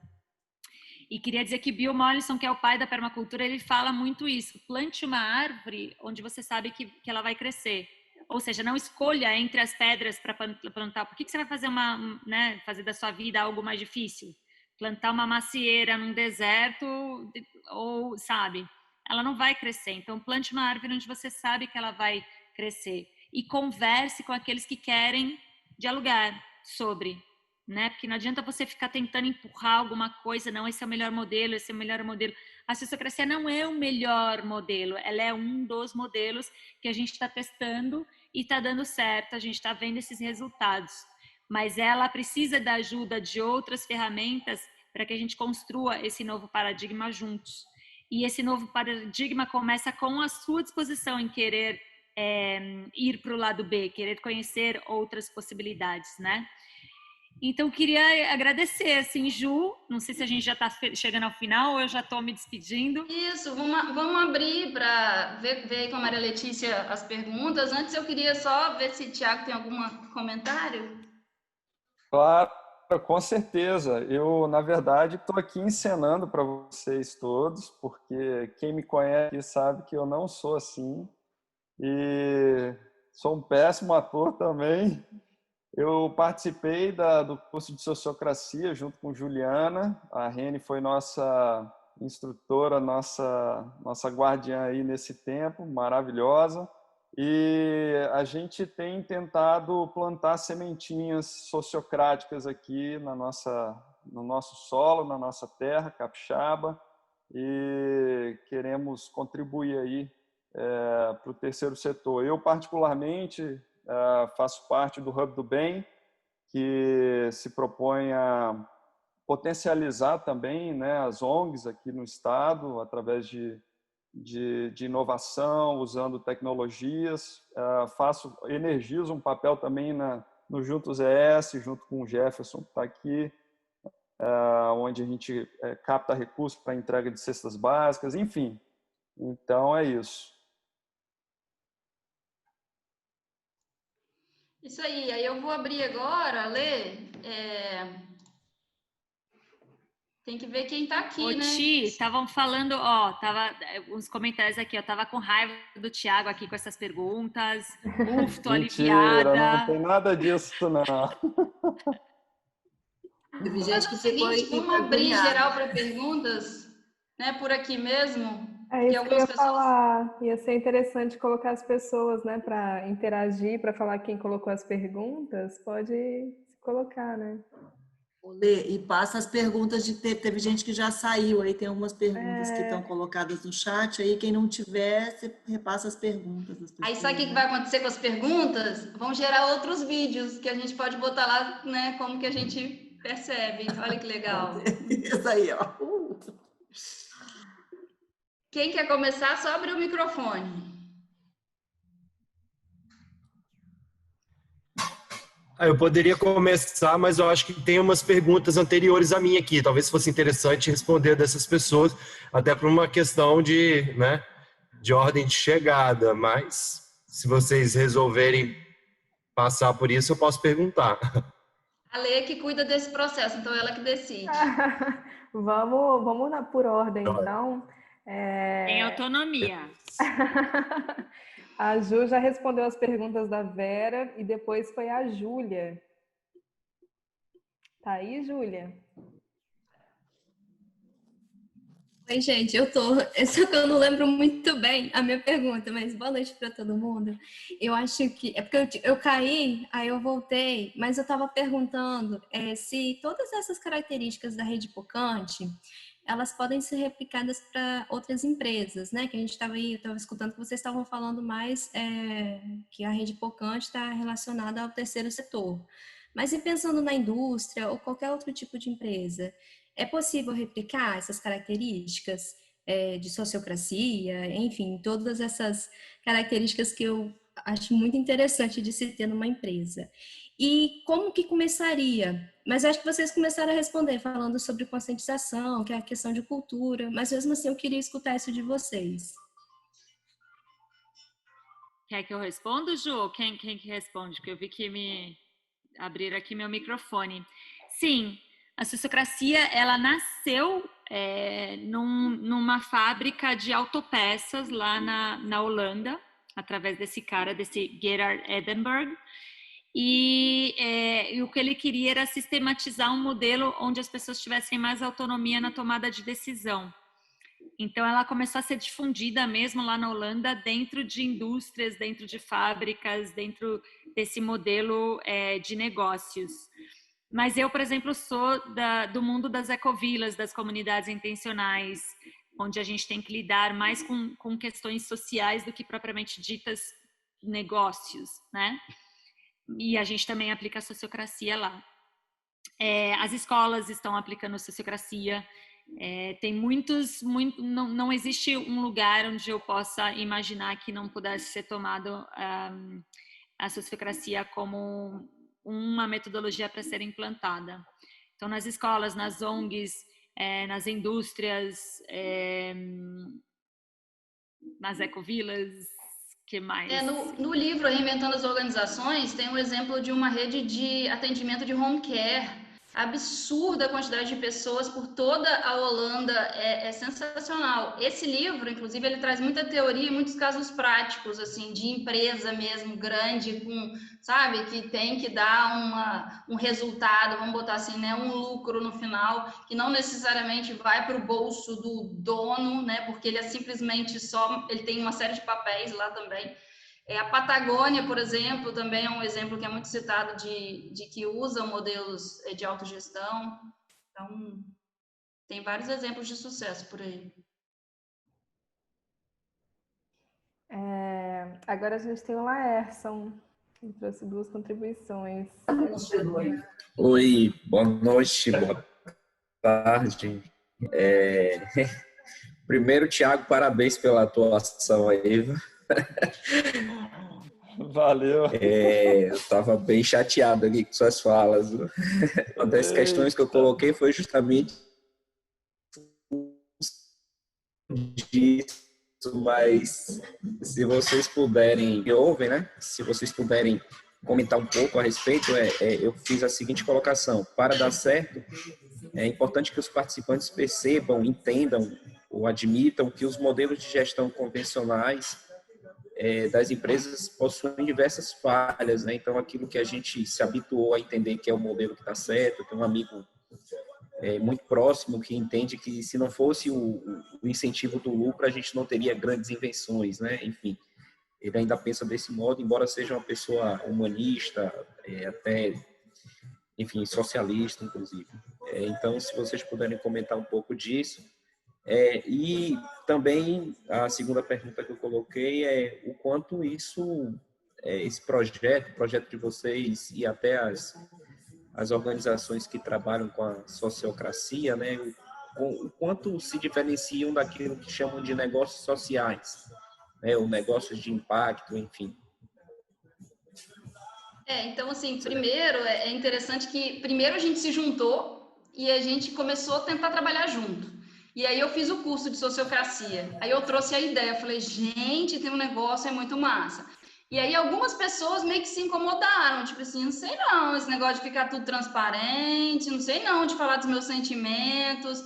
[SPEAKER 3] E queria dizer que Bill Mollison, que é o pai da permacultura, ele fala muito isso. Plante uma árvore onde você sabe que ela vai crescer. Ou seja, não escolha entre as pedras para plantar. Por que você vai fazer fazer da sua vida algo mais difícil? Plantar uma macieira num deserto, ou sabe, ela não vai crescer. Então, plante uma árvore onde você sabe que ela vai crescer. E converse com aqueles que querem dialogar sobre, né? Porque não adianta você ficar tentando empurrar alguma coisa, não, esse é o melhor modelo, esse é o melhor modelo. A sociocracia não é o melhor modelo, ela é um dos modelos que a gente está testando e está dando certo, a gente está vendo esses resultados. Mas ela precisa da ajuda de outras ferramentas para que a gente construa esse novo paradigma juntos. E esse novo paradigma começa com a sua disposição em querer ir para o lado B, querer conhecer outras possibilidades, né? Então, queria agradecer, assim, Ju, não sei se a gente já está chegando ao final ou eu já estou me despedindo.
[SPEAKER 1] Isso, vamos abrir para ver aí com a Maria Letícia as perguntas. Antes, eu queria só ver se o Thiago tem algum comentário.
[SPEAKER 2] Claro, com certeza. Eu, na verdade, estou aqui encenando para vocês todos, porque quem me conhece sabe que eu não sou assim e sou um péssimo ator também. Eu participei do curso de Sociocracia junto com Juliana. A Reni foi nossa instrutora, nossa guardiã aí nesse tempo, maravilhosa. E a gente tem tentado plantar sementinhas sociocráticas aqui no nosso solo, na nossa terra capixaba. e queremos contribuir aí para o terceiro setor. Eu, particularmente, faço parte do Hub do Bem, que se propõe a potencializar também, né, as ONGs aqui no estado, através de inovação, usando tecnologias. Energizo um papel também no Juntos ES, junto com o Jefferson, que está aqui, onde a gente capta recursos para entrega de cestas básicas, enfim. Então, é isso.
[SPEAKER 1] Isso aí eu vou abrir agora, Lê. Tem que ver quem está aqui,
[SPEAKER 3] Ô,
[SPEAKER 1] né?
[SPEAKER 3] Ti, estavam falando, tava uns comentários aqui, tava com raiva do Tiago aqui com essas perguntas. Tô aliviada.
[SPEAKER 2] Mentira, não tem nada disso, não.
[SPEAKER 1] Teve gente que ficou aí. Vamos abrir geral para perguntas, né? Por aqui mesmo.
[SPEAKER 9] É isso que eu ia falar. Ia ser interessante colocar as pessoas, né, para interagir, para falar quem colocou as perguntas. Pode se colocar, né?
[SPEAKER 11] Lê, e passa as perguntas teve gente que já saiu, aí tem algumas perguntas que estão colocadas no chat, aí quem não tiver, você repassa as perguntas das pessoas.
[SPEAKER 1] Aí sabe o que vai acontecer com as perguntas? Vão gerar outros vídeos que a gente pode botar lá, né, como que a gente percebe. Olha que legal.
[SPEAKER 11] Isso aí, ó.
[SPEAKER 1] Quem quer começar, só abre o microfone.
[SPEAKER 12] Eu poderia começar, mas eu acho que tem umas perguntas anteriores a mim aqui. Talvez fosse interessante responder dessas pessoas, até por uma questão de ordem de chegada. Mas, se vocês resolverem passar por isso, eu posso perguntar.
[SPEAKER 1] A Lê que cuida desse processo, então ela que decide.
[SPEAKER 9] Vamos por ordem, então.
[SPEAKER 3] Tem autonomia.
[SPEAKER 9] A Ju já respondeu as perguntas da Vera e depois foi a Júlia. Tá aí, Júlia?
[SPEAKER 13] Oi, gente, só que eu não lembro muito bem a minha pergunta, mas boa noite para todo mundo. Eu acho que é porque eu caí, aí eu voltei, mas eu estava perguntando se todas essas características da rede Pocante, elas podem ser replicadas para outras empresas, né? Que a gente eu estava escutando que vocês estavam falando mais que a rede Pocante está relacionada ao terceiro setor. Mas e pensando na indústria ou qualquer outro tipo de empresa, é possível replicar essas características de sociocracia, enfim, todas essas características que eu acho muito interessante de se ter numa empresa. E como que começaria? Mas eu acho que vocês começaram a responder falando sobre conscientização, que é a questão de cultura, mas mesmo assim eu queria escutar isso de vocês.
[SPEAKER 3] Quer que eu responda, Ju? Quem que responde? Porque eu vi que me abriram aqui meu microfone. Sim, a sociocracia, ela nasceu numa fábrica de autopeças lá na Holanda, através desse cara, desse Gerard Edinburgh. E o que ele queria era sistematizar um modelo onde as pessoas tivessem mais autonomia na tomada de decisão. Então, ela começou a ser difundida mesmo lá na Holanda, dentro de indústrias, dentro de fábricas, dentro desse modelo de negócios. Mas eu, por exemplo, sou do mundo das ecovilas, das comunidades intencionais, onde a gente tem que lidar mais com questões sociais do que propriamente ditas negócios, né? E a gente também aplica a sociocracia lá. As escolas estão aplicando sociocracia. Tem não existe um lugar onde eu possa imaginar que não pudesse ser tomado a sociocracia como uma metodologia para ser implantada. Então, nas escolas, nas ONGs, nas indústrias, nas ecovilas, que mais?
[SPEAKER 1] No livro Reinventando as Organizações, tem um exemplo de uma rede de atendimento de home care. Absurda a quantidade de pessoas por toda a Holanda, é sensacional. Esse livro, inclusive, ele traz muita teoria e muitos casos práticos, assim, de empresa mesmo, grande, sabe, que tem que dar um resultado, vamos botar assim, né, um lucro no final, que não necessariamente vai para o bolso do dono, né, porque ele é simplesmente ele tem uma série de papéis lá também. A Patagônia, por exemplo, também é um exemplo que é muito citado de que usa modelos de autogestão. Então, Tem vários exemplos de sucesso por aí.
[SPEAKER 9] Agora a gente tem o Laerson, que trouxe 2 contribuições.
[SPEAKER 14] Oi, boa noite, boa tarde. Primeiro, Thiago, parabéns pela atuação aí.
[SPEAKER 2] Valeu.
[SPEAKER 14] Eu estava bem chateado aqui com suas falas. Uma das questões que eu coloquei foi justamente disso, mas se vocês puderem, me ouvem, né? Se vocês puderem comentar um pouco a respeito, eu fiz a seguinte colocação: para dar certo, é importante que os participantes percebam, entendam ou admitam que os modelos de gestão convencionais das empresas possuem diversas falhas, né? Então, aquilo que a gente se habituou a entender que é o modelo que está certo, tem um amigo muito próximo que entende que se não fosse o incentivo do lucro, a gente não teria grandes invenções, né? Enfim, ele ainda pensa desse modo, embora seja uma pessoa humanista, até, enfim, socialista, inclusive. Então, se vocês puderem comentar um pouco disso. E também a segunda pergunta que eu coloquei é o quanto isso, esse projeto, o projeto de vocês e até as organizações que trabalham com a sociocracia, né, o quanto se diferenciam daquilo que chamam de negócios sociais, né, ou negócios de impacto, enfim.
[SPEAKER 1] Então, assim, primeiro, é interessante que primeiro a gente se juntou e a gente começou a tentar trabalhar junto. E aí eu fiz o curso de sociocracia. Aí eu trouxe a ideia, falei, gente, tem um negócio, é muito massa. E aí algumas pessoas meio que se incomodaram, tipo assim, não sei não, esse negócio de ficar tudo transparente, não sei não, de falar dos meus sentimentos,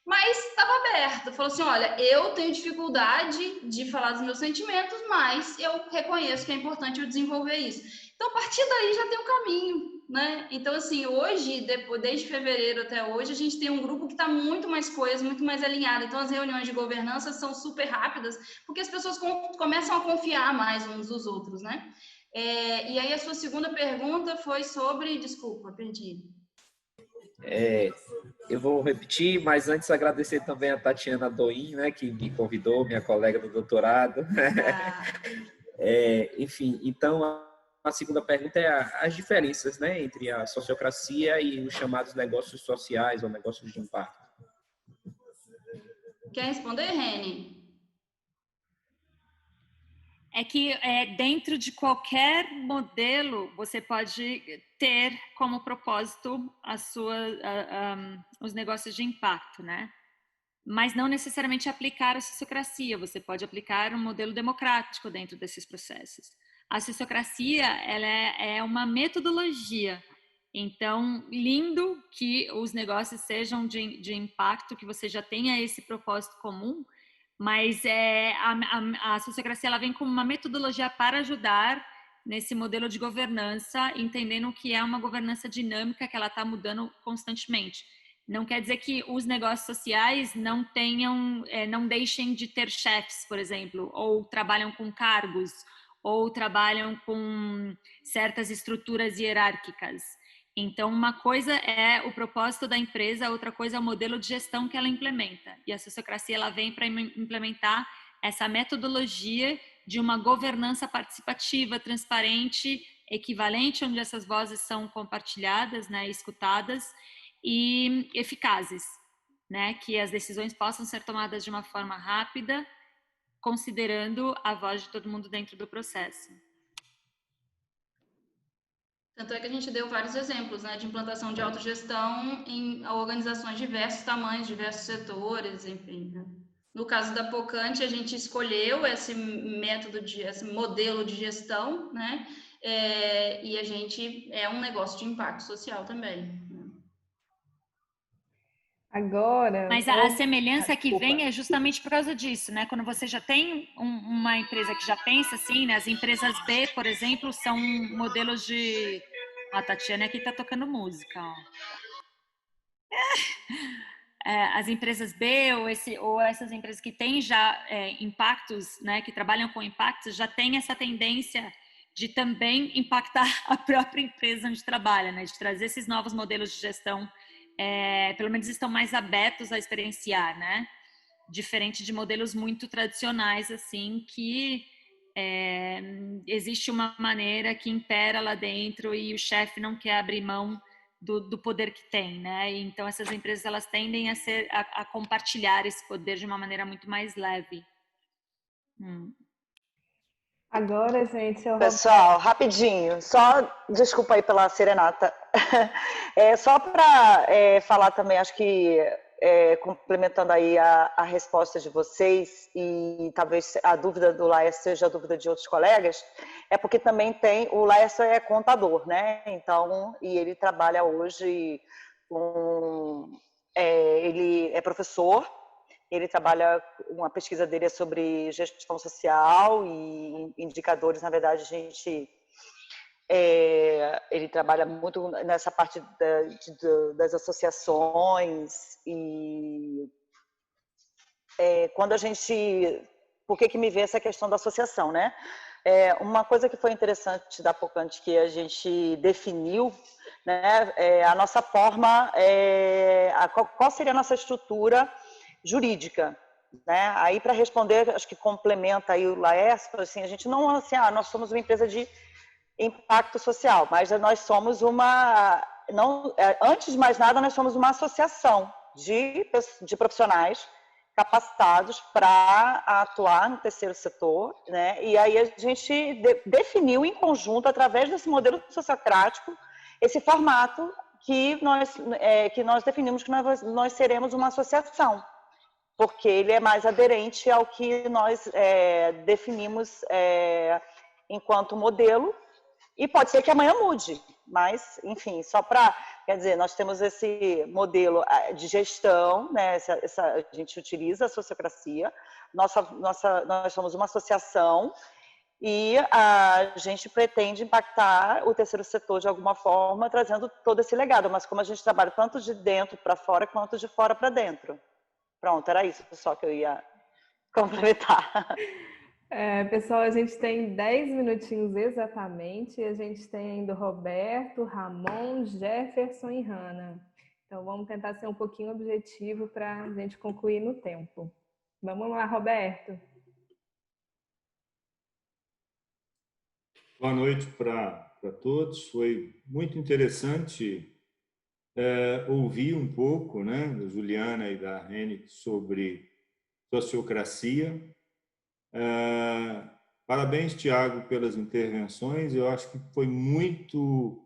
[SPEAKER 1] mas estava aberto. Falou assim, olha, eu tenho dificuldade de falar dos meus sentimentos, mas eu reconheço que é importante eu desenvolver isso. Então, a partir daí já tem um caminho, né? Então, assim, hoje, desde fevereiro até hoje, a gente tem um grupo que está muito mais coeso, muito mais alinhado. Então, as reuniões de governança são super rápidas, porque as pessoas começam a confiar mais uns dos outros, né? E aí, a sua segunda pergunta foi sobre... Desculpa, perdi.
[SPEAKER 14] Eu vou repetir, mas antes agradecer também a Tatiana Doim, né, que me convidou, minha colega do doutorado. Enfim, então... A segunda pergunta é as diferenças, né, entre a sociocracia e os chamados negócios sociais ou negócios de impacto.
[SPEAKER 1] Quer responder, Reni?
[SPEAKER 3] É que dentro de qualquer modelo você pode ter como propósito os negócios de impacto, né? Mas não necessariamente aplicar a sociocracia. Você pode aplicar um modelo democrático dentro desses processos. A sociocracia, ela é uma metodologia. Então, lindo que os negócios sejam de impacto, que você já tenha esse propósito comum, mas a sociocracia ela vem como uma metodologia para ajudar nesse modelo de governança, entendendo que é uma governança dinâmica, que ela está mudando constantemente. Não quer dizer que os negócios sociais não deixem de ter chefes, por exemplo, ou trabalham com cargos, ou trabalham com certas estruturas hierárquicas. Então, uma coisa é o propósito da empresa, outra coisa é o modelo de gestão que ela implementa. E a sociocracia ela vem para implementar essa metodologia de uma governança participativa, transparente, equivalente, onde essas vozes são compartilhadas, né, escutadas e eficazes, né, que as decisões possam ser tomadas de uma forma rápida, considerando a voz de todo mundo dentro do processo.
[SPEAKER 1] Tanto é que a gente deu vários exemplos, né, de implantação de autogestão em organizações de diversos tamanhos, diversos setores, enfim. Né? No caso da Pocante, a gente escolheu esse modelo de gestão, né, e a gente é um negócio de impacto social também.
[SPEAKER 9] Agora...
[SPEAKER 3] Mas a semelhança que vem é justamente por causa disso, né? Quando você já tem uma empresa que já pensa assim, né? As empresas B, por exemplo, são modelos de... A Tatiana aqui tá tocando música, ó. As empresas B ou essas empresas que têm já impactos, né? Que trabalham com impactos, já têm essa tendência de também impactar a própria empresa onde trabalha, né? De trazer esses novos modelos de gestão pelo menos estão mais abertos a experienciar, né? Diferente de modelos muito tradicionais, assim, que existe uma maneira que impera lá dentro e o chefe não quer abrir mão do poder que tem, né? E então essas empresas elas tendem a compartilhar esse poder de uma maneira muito mais leve.
[SPEAKER 9] Agora, gente,
[SPEAKER 15] Pessoal, rapidinho, só desculpa aí pela serenata. Só para falar também, acho que complementando aí a resposta de vocês, e talvez a dúvida do Laércio seja a dúvida de outros colegas, é porque também o Laércio é contador, né? Então, e ele trabalha hoje ele é professor. Ele trabalha, uma pesquisa dele é sobre gestão social e indicadores, na verdade, ele trabalha muito nessa parte das associações e quando a gente... Por que me vê essa questão da associação, né? Uma coisa que foi interessante da Pocante que a gente definiu, né, a nossa forma, qual seria a nossa estrutura jurídica, né? Aí para responder, acho que complementa aí o Laércio, assim, a gente não assim, nós somos uma empresa de impacto social, mas nós somos antes de mais nada, nós somos uma associação de profissionais capacitados para atuar no terceiro setor, né? E aí a gente definiu em conjunto, através desse modelo sociocrático, esse formato que nós definimos que nós seremos uma associação, porque ele é mais aderente ao que nós definimos enquanto modelo, e pode ser que amanhã mude, mas, enfim, só para... Quer dizer, nós temos esse modelo de gestão, né? A gente utiliza a sociocracia, nós somos uma associação e a gente pretende impactar o terceiro setor de alguma forma, trazendo todo esse legado, mas como a gente trabalha tanto de dentro para fora, quanto de fora para dentro. Pronto, era isso só que eu ia complementar.
[SPEAKER 9] Pessoal, a gente tem 10 minutinhos exatamente, e a gente tem ainda o Roberto, Ramon, Jefferson e Hanna. Então, vamos tentar ser um pouquinho objetivo para a gente concluir no tempo. Vamos lá, Roberto.
[SPEAKER 7] Boa noite para todos. Foi muito interessante ouvir um pouco, né, da Juliana e da Reni sobre sociocracia. Parabéns, Tiago, pelas intervenções. Eu acho que foi muito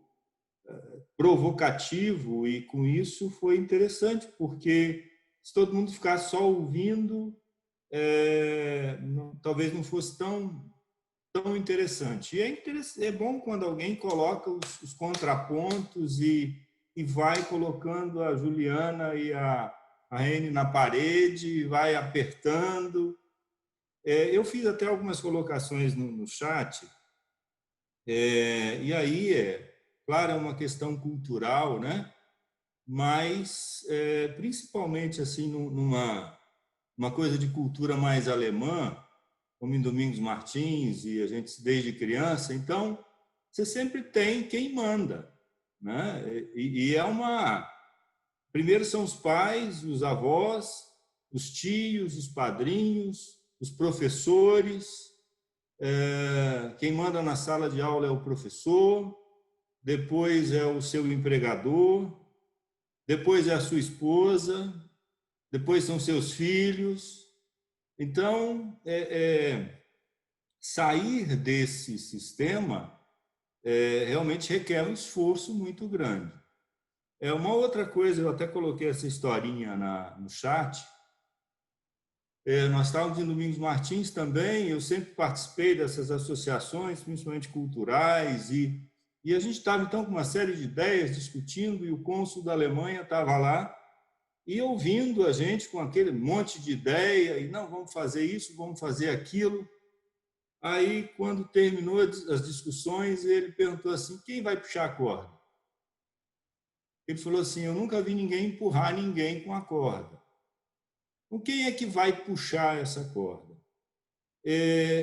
[SPEAKER 7] provocativo e, com isso, foi interessante, porque se todo mundo ficasse só ouvindo, talvez não fosse tão interessante. E é bom quando alguém coloca os contrapontos e vai colocando a Juliana e a Reni na parede, e vai apertando. Eu fiz até algumas colocações no chat, e aí, claro, é uma questão cultural, né? Mas, principalmente assim, numa coisa de cultura mais alemã, como em Domingos Martins, e a gente desde criança, então, você sempre tem quem manda, né? E primeiro são os pais, os avós, os tios, os padrinhos, os professores, quem manda na sala de aula é o professor, depois é o seu empregador, depois é a sua esposa, depois são seus filhos. Então, sair desse sistema realmente requer um esforço muito grande. Uma outra coisa, eu até coloquei essa historinha no chat. Nós estávamos em Domingos Martins também, eu sempre participei dessas associações, principalmente culturais, e a gente estava, então, com uma série de ideias, discutindo, e o cônsul da Alemanha estava lá, e ouvindo a gente com aquele monte de ideia, e não, vamos fazer isso, vamos fazer aquilo. Aí, quando terminou as discussões, ele perguntou assim, quem vai puxar a corda? Ele falou assim, eu nunca vi ninguém empurrar ninguém com a corda. Então, quem é que vai puxar essa corda?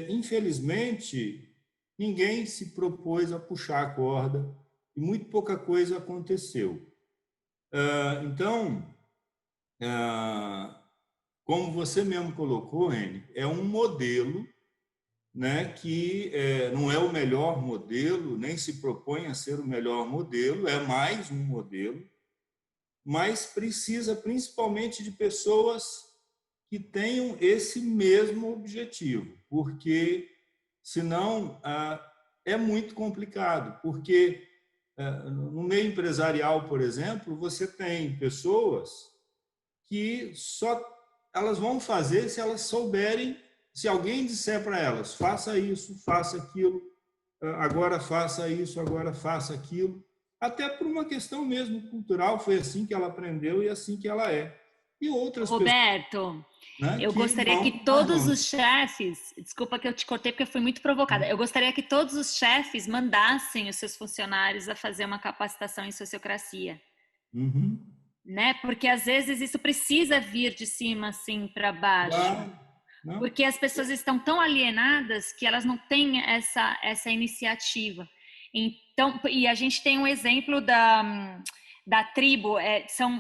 [SPEAKER 7] Infelizmente, ninguém se propôs a puxar a corda e muito pouca coisa aconteceu. Então, como você mesmo colocou, Reni, é um modelo, né, que não é o melhor modelo, nem se propõe a ser o melhor modelo, é mais um modelo, mas precisa principalmente de pessoas que tenham esse mesmo objetivo, porque senão é muito complicado, porque no meio empresarial, por exemplo, você tem pessoas que só elas vão fazer se elas souberem, se alguém disser para elas, faça isso, faça aquilo, agora faça isso, agora faça aquilo, até por uma questão mesmo cultural, foi assim que ela aprendeu e assim que ela é. E outras
[SPEAKER 3] Roberto,
[SPEAKER 7] pessoas, né,
[SPEAKER 3] eu gostaria que todos os chefes, desculpa que eu te cortei porque eu fui muito provocada, eu gostaria que todos os chefes mandassem os seus funcionários a fazer uma capacitação em sociocracia. Né? Porque às vezes isso precisa vir de cima assim para baixo. Porque as pessoas estão tão alienadas que elas não têm essa iniciativa. Então, e a gente tem um exemplo da tribo,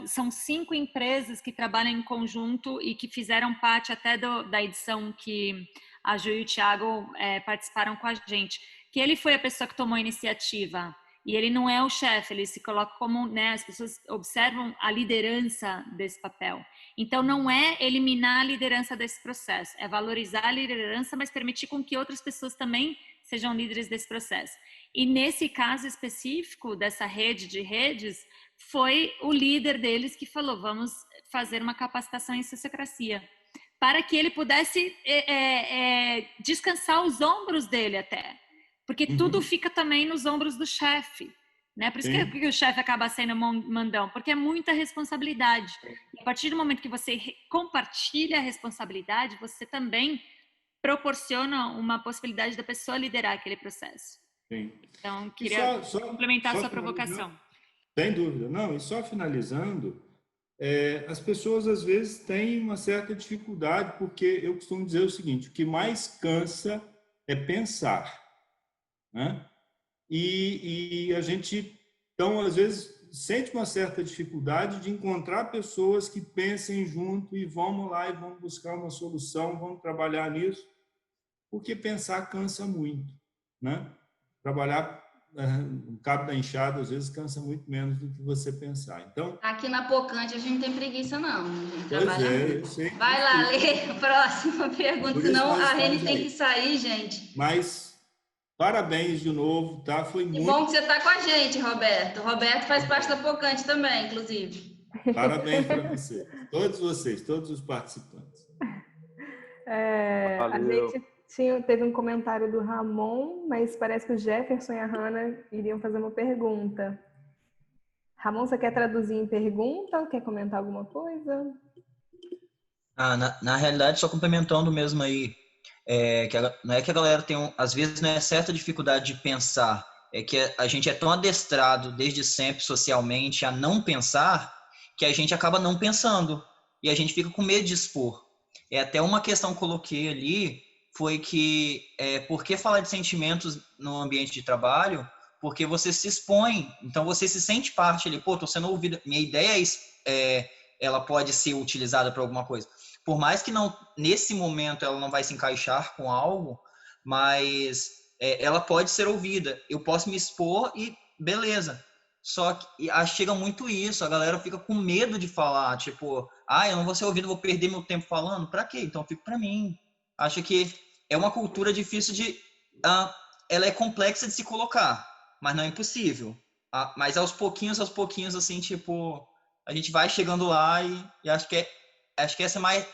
[SPEAKER 3] são 5 empresas que trabalham em conjunto e que fizeram parte até da edição que a Ju e o Thiago participaram com a gente, que ele foi a pessoa que tomou a iniciativa, e ele não é o chefe, ele se coloca como, né, as pessoas observam a liderança desse papel. Então, não é eliminar a liderança desse processo, é valorizar a liderança, mas permitir com que outras pessoas também sejam líderes desse processo. E nesse caso específico, dessa rede de redes, foi o líder deles que falou, vamos fazer uma capacitação em sociocracia, para que ele pudesse descansar os ombros dele até. Porque tudo fica também nos ombros do chefe, né? Por isso que o chefe acaba sendo mandão, porque é muita responsabilidade. E a partir do momento que você compartilha a responsabilidade, você também proporciona uma possibilidade da pessoa liderar aquele processo.
[SPEAKER 7] Sim.
[SPEAKER 3] Então, queria complementar a sua provocação.
[SPEAKER 7] Sem dúvida. Não, e só finalizando, as pessoas às vezes têm uma certa dificuldade, porque eu costumo dizer o seguinte, o que mais cansa é pensar. Né? E a gente, então, às vezes, sente uma certa dificuldade de encontrar pessoas que pensem junto e vamos lá e vamos buscar uma solução, vamos trabalhar nisso, porque pensar cansa muito. Né? Trabalhar no cabo da enxada, às vezes, cansa muito menos do que você pensar. Então,
[SPEAKER 1] aqui na Pocante a gente não tem preguiça, não. A gente
[SPEAKER 7] pois
[SPEAKER 1] trabalha muito.
[SPEAKER 7] eu sei.
[SPEAKER 1] Vai lá, Lê a próxima pergunta, senão a Reni tem que sair, gente.
[SPEAKER 7] Mas parabéns de novo, tá? Foi muito
[SPEAKER 1] bom que você está com a gente, Roberto. O Roberto faz parte da Pocante também, inclusive.
[SPEAKER 7] Parabéns para você, vocês, todos os participantes.
[SPEAKER 9] A gente teve um comentário do Ramon, mas parece que o Jefferson e a Hannah iriam fazer uma pergunta. Ramon, você quer traduzir em pergunta ou quer comentar alguma coisa?
[SPEAKER 16] Na realidade, só complementando mesmo aí, não é que a galera tem, às vezes não é certa dificuldade de pensar, é que a gente é tão adestrado desde sempre socialmente a não pensar, que a gente acaba não pensando, e a gente fica com medo de expor. Até uma questão que eu coloquei ali, foi que, por que falar de sentimentos no ambiente de trabalho? Porque você se expõe, então você se sente parte ali, estou sendo ouvida, minha ideia ela pode ser utilizada para alguma coisa. Por mais que não, nesse momento ela não vai se encaixar com algo, mas ela pode ser ouvida. Eu posso me expor e beleza. Só que chega muito isso, a galera fica com medo de falar, tipo, eu não vou ser ouvido, vou perder meu tempo falando. Pra quê? Então fico pra mim. Acho que é uma cultura difícil de... ela é complexa de se colocar, mas não é impossível. Mas aos pouquinhos, assim, tipo, a gente vai chegando lá e acho que essa é mais...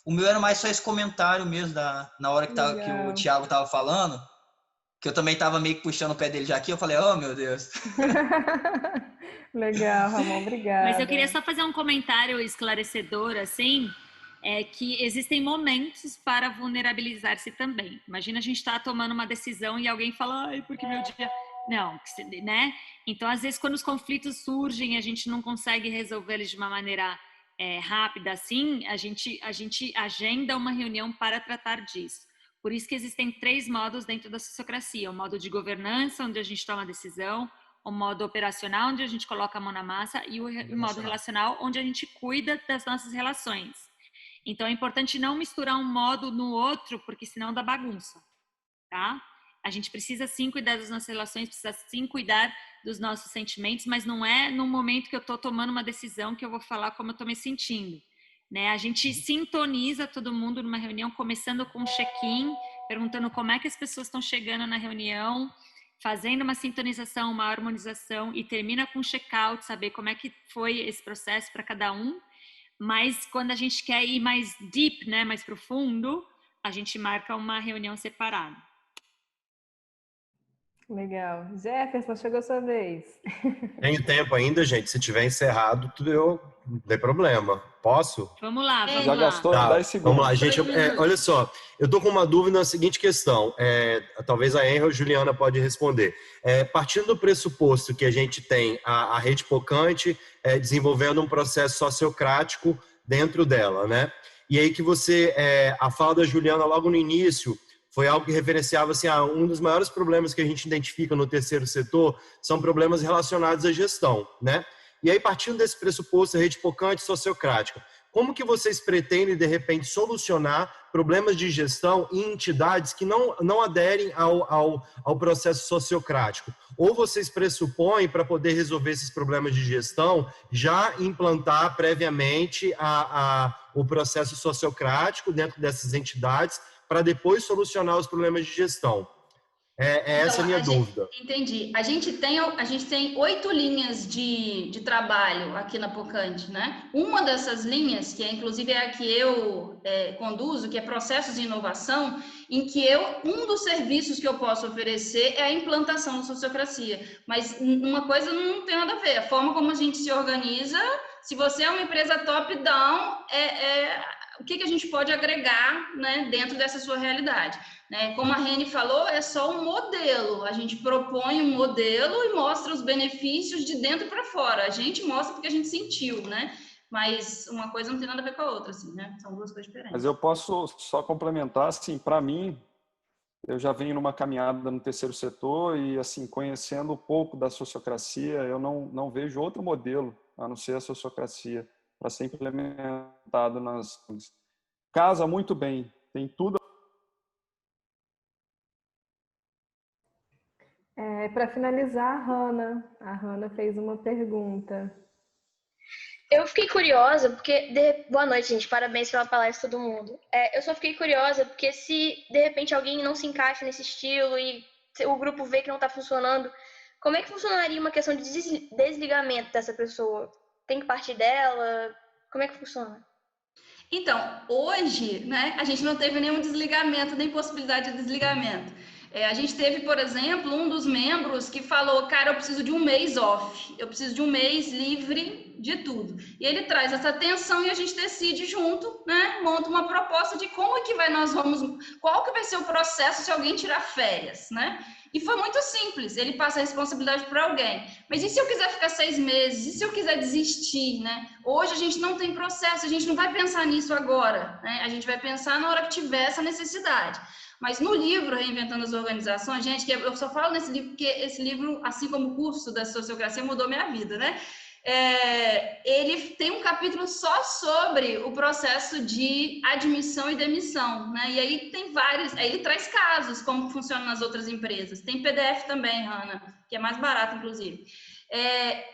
[SPEAKER 16] O meu era mais só esse comentário mesmo, na hora que o Thiago tava falando, que eu também tava meio que puxando o pé dele já aqui, eu falei, oh, meu Deus.
[SPEAKER 9] Legal, Ramon, obrigada.
[SPEAKER 3] Mas eu queria só fazer um comentário esclarecedor, assim, que existem momentos para vulnerabilizar-se também. Imagina a gente estar tomando uma decisão e alguém fala, porque meu dia... Não, né? Então, às vezes, quando os conflitos surgem, a gente não consegue resolver eles de uma maneira rápida assim, a gente agenda uma reunião para tratar disso. Por isso que existem 3 modos dentro da sociocracia. O modo de governança, onde a gente toma decisão, o modo operacional, onde a gente coloca a mão na massa, e o modo relacional, onde a gente cuida das nossas relações. Então, é importante não misturar um modo no outro, porque senão dá bagunça, tá? A gente precisa sim cuidar das nossas relações, precisa sim cuidar dos nossos sentimentos, mas não é no momento que eu estou tomando uma decisão que eu vou falar como eu estou me sentindo, né? A gente sintoniza todo mundo numa reunião, começando com um check-in, perguntando como é que as pessoas estão chegando na reunião, fazendo uma sintonização, uma harmonização, e termina com um check-out, saber como é que foi esse processo para cada um. Mas quando a gente quer ir mais deep, né, mais profundo, a gente marca uma reunião separada.
[SPEAKER 9] Legal. Jefferson, chegou a sua vez.
[SPEAKER 12] Tenho tempo ainda, gente. Se tiver encerrado, não tem problema. Posso?
[SPEAKER 3] Vamos lá, vamos
[SPEAKER 2] Já
[SPEAKER 3] lá.
[SPEAKER 2] gastou 10 segundos.
[SPEAKER 12] Vamos lá, gente. Olha só, eu tô com uma dúvida na seguinte questão. Talvez a Henry ou a Juliana pode responder. Partindo do pressuposto que a gente tem a rede Pocante desenvolvendo um processo sociocrático dentro dela, né? E aí que a fala da Juliana logo no início foi algo que referenciava assim, um dos maiores problemas que a gente identifica no terceiro setor são problemas relacionados à gestão, né? E aí, partindo desse pressuposto, a rede Pocante sociocrática, como que vocês pretendem, de repente, solucionar problemas de gestão em entidades que não aderem ao processo sociocrático? Ou vocês pressupõem, para poder resolver esses problemas de gestão, já implantar previamente o processo sociocrático dentro dessas entidades, para depois solucionar os problemas de gestão? Essa a minha dúvida.
[SPEAKER 1] Entendi. A gente tem 8 linhas de trabalho aqui na Pocante, né? Uma dessas linhas, que inclusive é a que eu conduzo, que é processos de inovação, em que um dos serviços que eu posso oferecer é a implantação da sociocracia. Mas uma coisa não tem nada a ver. A forma como a gente se organiza, se você é uma empresa top-down, o que a gente pode agregar, né, dentro dessa sua realidade. Né? Como a Reni falou, é só um modelo. A gente propõe um modelo e mostra os benefícios de dentro para fora. A gente mostra porque a gente sentiu, né? Mas uma coisa não tem nada a ver com a outra, assim, né? São duas coisas diferentes.
[SPEAKER 2] Mas eu posso só complementar, assim, para mim, eu já venho numa caminhada no terceiro setor e, assim, conhecendo um pouco da sociocracia, eu não vejo outro modelo a não ser a sociocracia para ser implementado nas... Casa muito bem, tem tudo.
[SPEAKER 9] Para finalizar, a Hannah fez uma pergunta.
[SPEAKER 17] Eu fiquei curiosa, porque... Boa noite, gente. Parabéns pela palestra, todo mundo. Eu só fiquei curiosa, porque se, de repente, alguém não se encaixa nesse estilo e o grupo vê que não está funcionando, como é que funcionaria uma questão de desligamento dessa pessoa? Tem que partir dela? Como é que funciona?
[SPEAKER 1] Então, hoje, né, a gente não teve nenhum desligamento, nem possibilidade de desligamento. A gente teve, por exemplo, um dos membros que falou, cara, eu preciso de um mês off, eu preciso de um mês livre de tudo. E ele traz essa tensão e a gente decide junto, né, monta uma proposta de qual que vai ser o processo se alguém tirar férias, né? E foi muito simples, ele passa a responsabilidade para alguém. Mas e se eu quiser ficar 6 meses? E se eu quiser desistir, né? Hoje a gente não tem processo, a gente não vai pensar nisso agora, né? A gente vai pensar na hora que tiver essa necessidade. Mas no livro Reinventando as Organizações, gente, que eu só falo nesse livro porque esse livro, assim como o curso da sociocracia, mudou minha vida, né? Ele tem um capítulo só sobre o processo de admissão e demissão, né? E aí tem vários, aí ele traz casos, como funciona nas outras empresas. Tem PDF também, Hannah, que é mais barato, inclusive.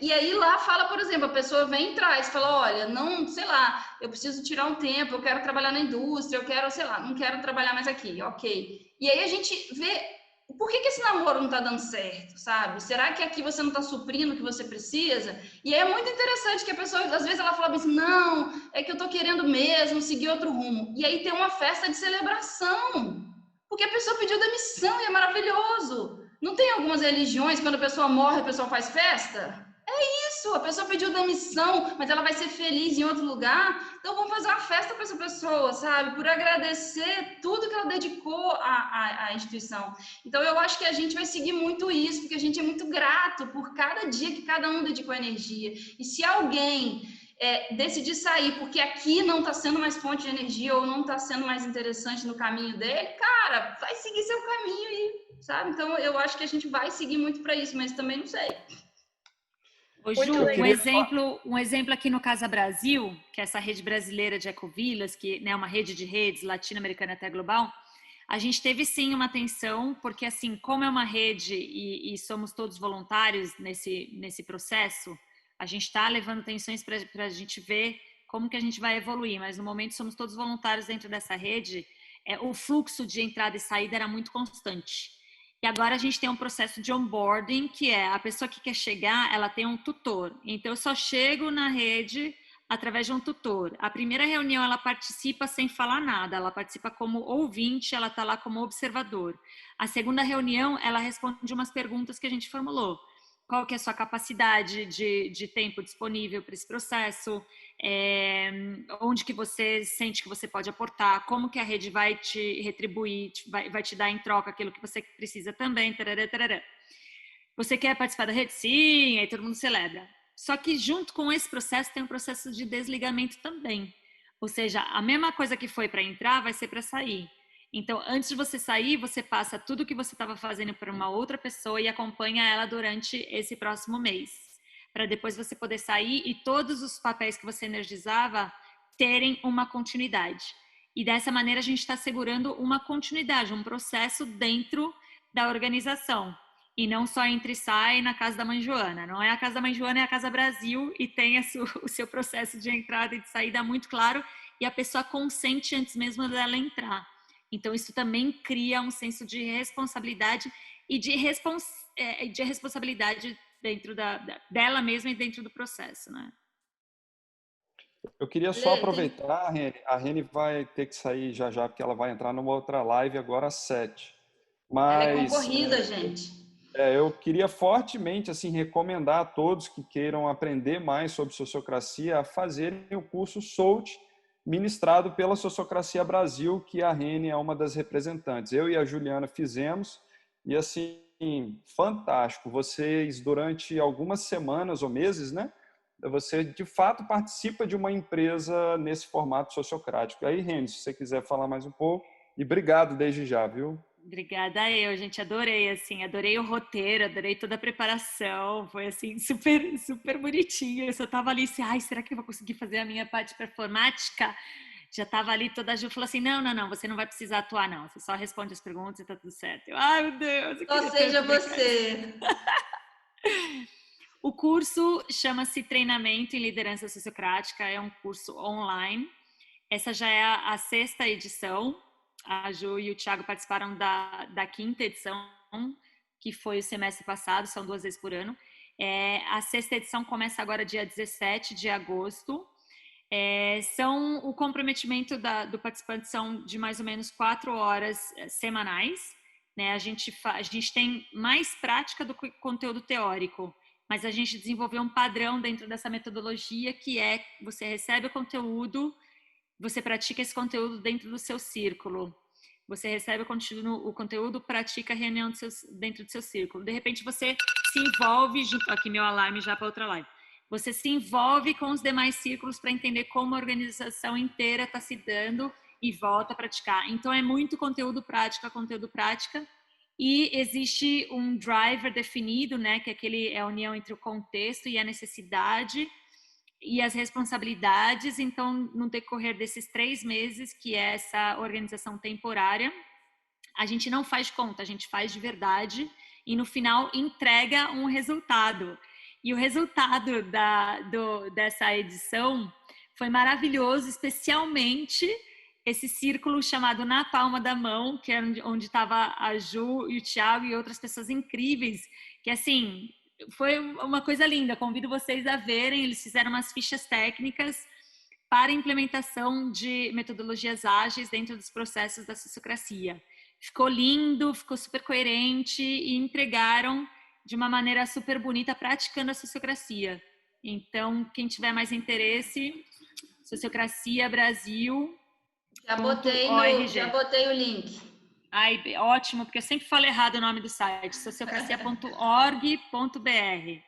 [SPEAKER 1] E aí lá fala, por exemplo, a pessoa vem e traz, fala, olha, não, sei lá, eu preciso tirar um tempo, eu quero trabalhar na indústria, eu quero, sei lá, não quero trabalhar mais aqui, ok. E aí a gente vê por que esse namoro não tá dando certo, sabe? Será que aqui você não tá suprindo o que você precisa? E aí é muito interessante que a pessoa, às vezes, ela fala assim, não, é que eu tô querendo mesmo seguir outro rumo. E aí tem uma festa de celebração, porque a pessoa pediu demissão e é maravilhoso. Não tem algumas religiões, quando a pessoa morre, a pessoa faz festa? É isso, a pessoa pediu demissão, mas ela vai ser feliz em outro lugar. Então, vamos fazer uma festa para essa pessoa, sabe? Por agradecer tudo que ela dedicou à instituição. Então, eu acho que a gente vai seguir muito isso, porque a gente é muito grato por cada dia que cada um dedicou energia. E se alguém decidir sair porque aqui não está sendo mais fonte de energia ou não está sendo mais interessante no caminho dele, cara, vai seguir seu caminho e, sabe? Então, eu acho que a gente vai seguir muito para isso, mas também não sei.
[SPEAKER 3] Ô, Ju, um exemplo aqui no Casa Brasil, que é essa rede brasileira de ecovilas, que é uma rede de redes latino-americana até global, a gente teve sim uma atenção, porque assim, como é uma rede e somos todos voluntários nesse processo, a gente está levando atenções para a gente ver como que a gente vai evoluir, mas no momento somos todos voluntários dentro dessa rede, o fluxo de entrada e saída era muito constante. E agora a gente tem um processo de onboarding, que é a pessoa que quer chegar, ela tem um tutor. Então, eu só chego na rede através de um tutor. A primeira reunião, ela participa sem falar nada, ela participa como ouvinte, ela está lá como observador. A segunda reunião, ela responde umas perguntas que a gente formulou. Qual que é a sua capacidade de tempo disponível para esse processo, onde que você sente que você pode aportar, como que a rede vai te retribuir, vai te dar em troca aquilo que você precisa também, tarará, tarará. Você quer participar da rede? Sim, aí todo mundo celebra. Só que junto com esse processo tem um processo de desligamento também. Ou seja, a mesma coisa que foi para entrar vai ser para sair. Então, antes de você sair, você passa tudo que você estava fazendo para uma outra pessoa e acompanha ela durante esse próximo mês. Para depois você poder sair e todos os papéis que você energizava terem uma continuidade. E dessa maneira a gente está segurando uma continuidade, um processo dentro da organização. E não só entra e sai na casa da mãe Joana. Não é a casa da mãe Joana, é a Casa Brasil e tem o seu processo de entrada e de saída muito claro e a pessoa consente antes mesmo dela entrar. Então, isso também cria um senso de responsabilidade e de responsabilidade dentro dela mesma e dentro do processo, né?
[SPEAKER 2] Eu queria só aproveitar, a Reni vai ter que sair já, porque ela vai entrar numa outra live agora às 7. Mas,
[SPEAKER 1] ela é concorrida, gente.
[SPEAKER 2] Eu queria fortemente assim, recomendar a todos que queiram aprender mais sobre sociocracia a fazerem o curso SOLT, ministrado pela Sociocracia Brasil, que a Reni é uma das representantes. Eu e a Juliana fizemos, e assim, fantástico. Vocês, durante algumas semanas ou meses, né? Você, de fato, participa de uma empresa nesse formato sociocrático. Aí, Reni, se você quiser falar mais um pouco, e obrigado desde já, viu?
[SPEAKER 3] Obrigada gente, adorei, assim, adorei o roteiro, adorei toda a preparação, foi, assim, super, super bonitinho, eu só tava ali, assim, será que eu vou conseguir fazer a minha parte performática? Já tava ali toda a Ju, falou assim, não, você não vai precisar atuar, não, você só responde as perguntas e tá tudo certo. Ai, meu Deus!
[SPEAKER 1] Só seja você!
[SPEAKER 3] O curso chama-se Treinamento em Liderança Sociocrática, é um curso online, essa já é a 6ª edição. A Ju e o Thiago participaram da 5ª edição, que foi o semestre passado, são 2 vezes por ano. A 6ª edição começa agora dia 17 de agosto. O comprometimento do participante são de mais ou menos 4 horas semanais. Né? A gente tem mais prática do que conteúdo teórico, mas a gente desenvolveu um padrão dentro dessa metodologia que é você recebe o conteúdo, você pratica esse conteúdo dentro do seu círculo. Você recebe o conteúdo, pratica a reunião dentro do seu círculo. De repente, você se envolve, aqui meu alarme já para outra live. Você se envolve com os demais círculos para entender como a organização inteira está se dando e volta a praticar. Então, é muito conteúdo prática. E existe um driver definido, né, que é a união entre o contexto e a necessidade e as responsabilidades. Então, no decorrer desses 3 meses, que é essa organização temporária, a gente não faz conta, a gente faz de verdade e no final entrega um resultado. E o resultado dessa edição foi maravilhoso, especialmente esse círculo chamado Na Palma da Mão, que é onde estava a Ju e o Thiago e outras pessoas incríveis, que assim... Foi uma coisa linda, convido vocês a verem, eles fizeram umas fichas técnicas para implementação de metodologias ágeis dentro dos processos da sociocracia. Ficou lindo, ficou super coerente e entregaram de uma maneira super bonita praticando a sociocracia. Então, quem tiver mais interesse, Sociocracia Brasil.
[SPEAKER 1] Já botei o link.
[SPEAKER 3] Ai, ótimo, porque eu sempre falo errado o nome do site, sociocracia.org.br.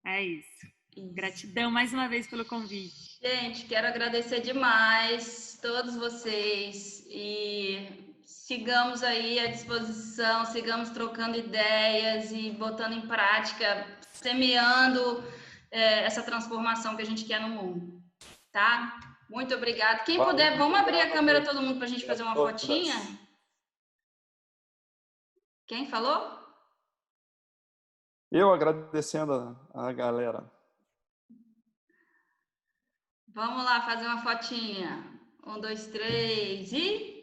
[SPEAKER 3] É isso. Gratidão mais uma vez pelo convite.
[SPEAKER 1] Gente, quero agradecer demais todos vocês e sigamos aí à disposição, sigamos trocando ideias e botando em prática, semeando essa transformação que a gente quer no mundo, tá? Muito obrigada. Quem puder, vamos abrir a câmera todo mundo para a gente fazer uma fotinha? Quem falou?
[SPEAKER 2] Eu agradecendo a galera.
[SPEAKER 1] Vamos lá fazer uma fotinha. 1, 2, 3 e...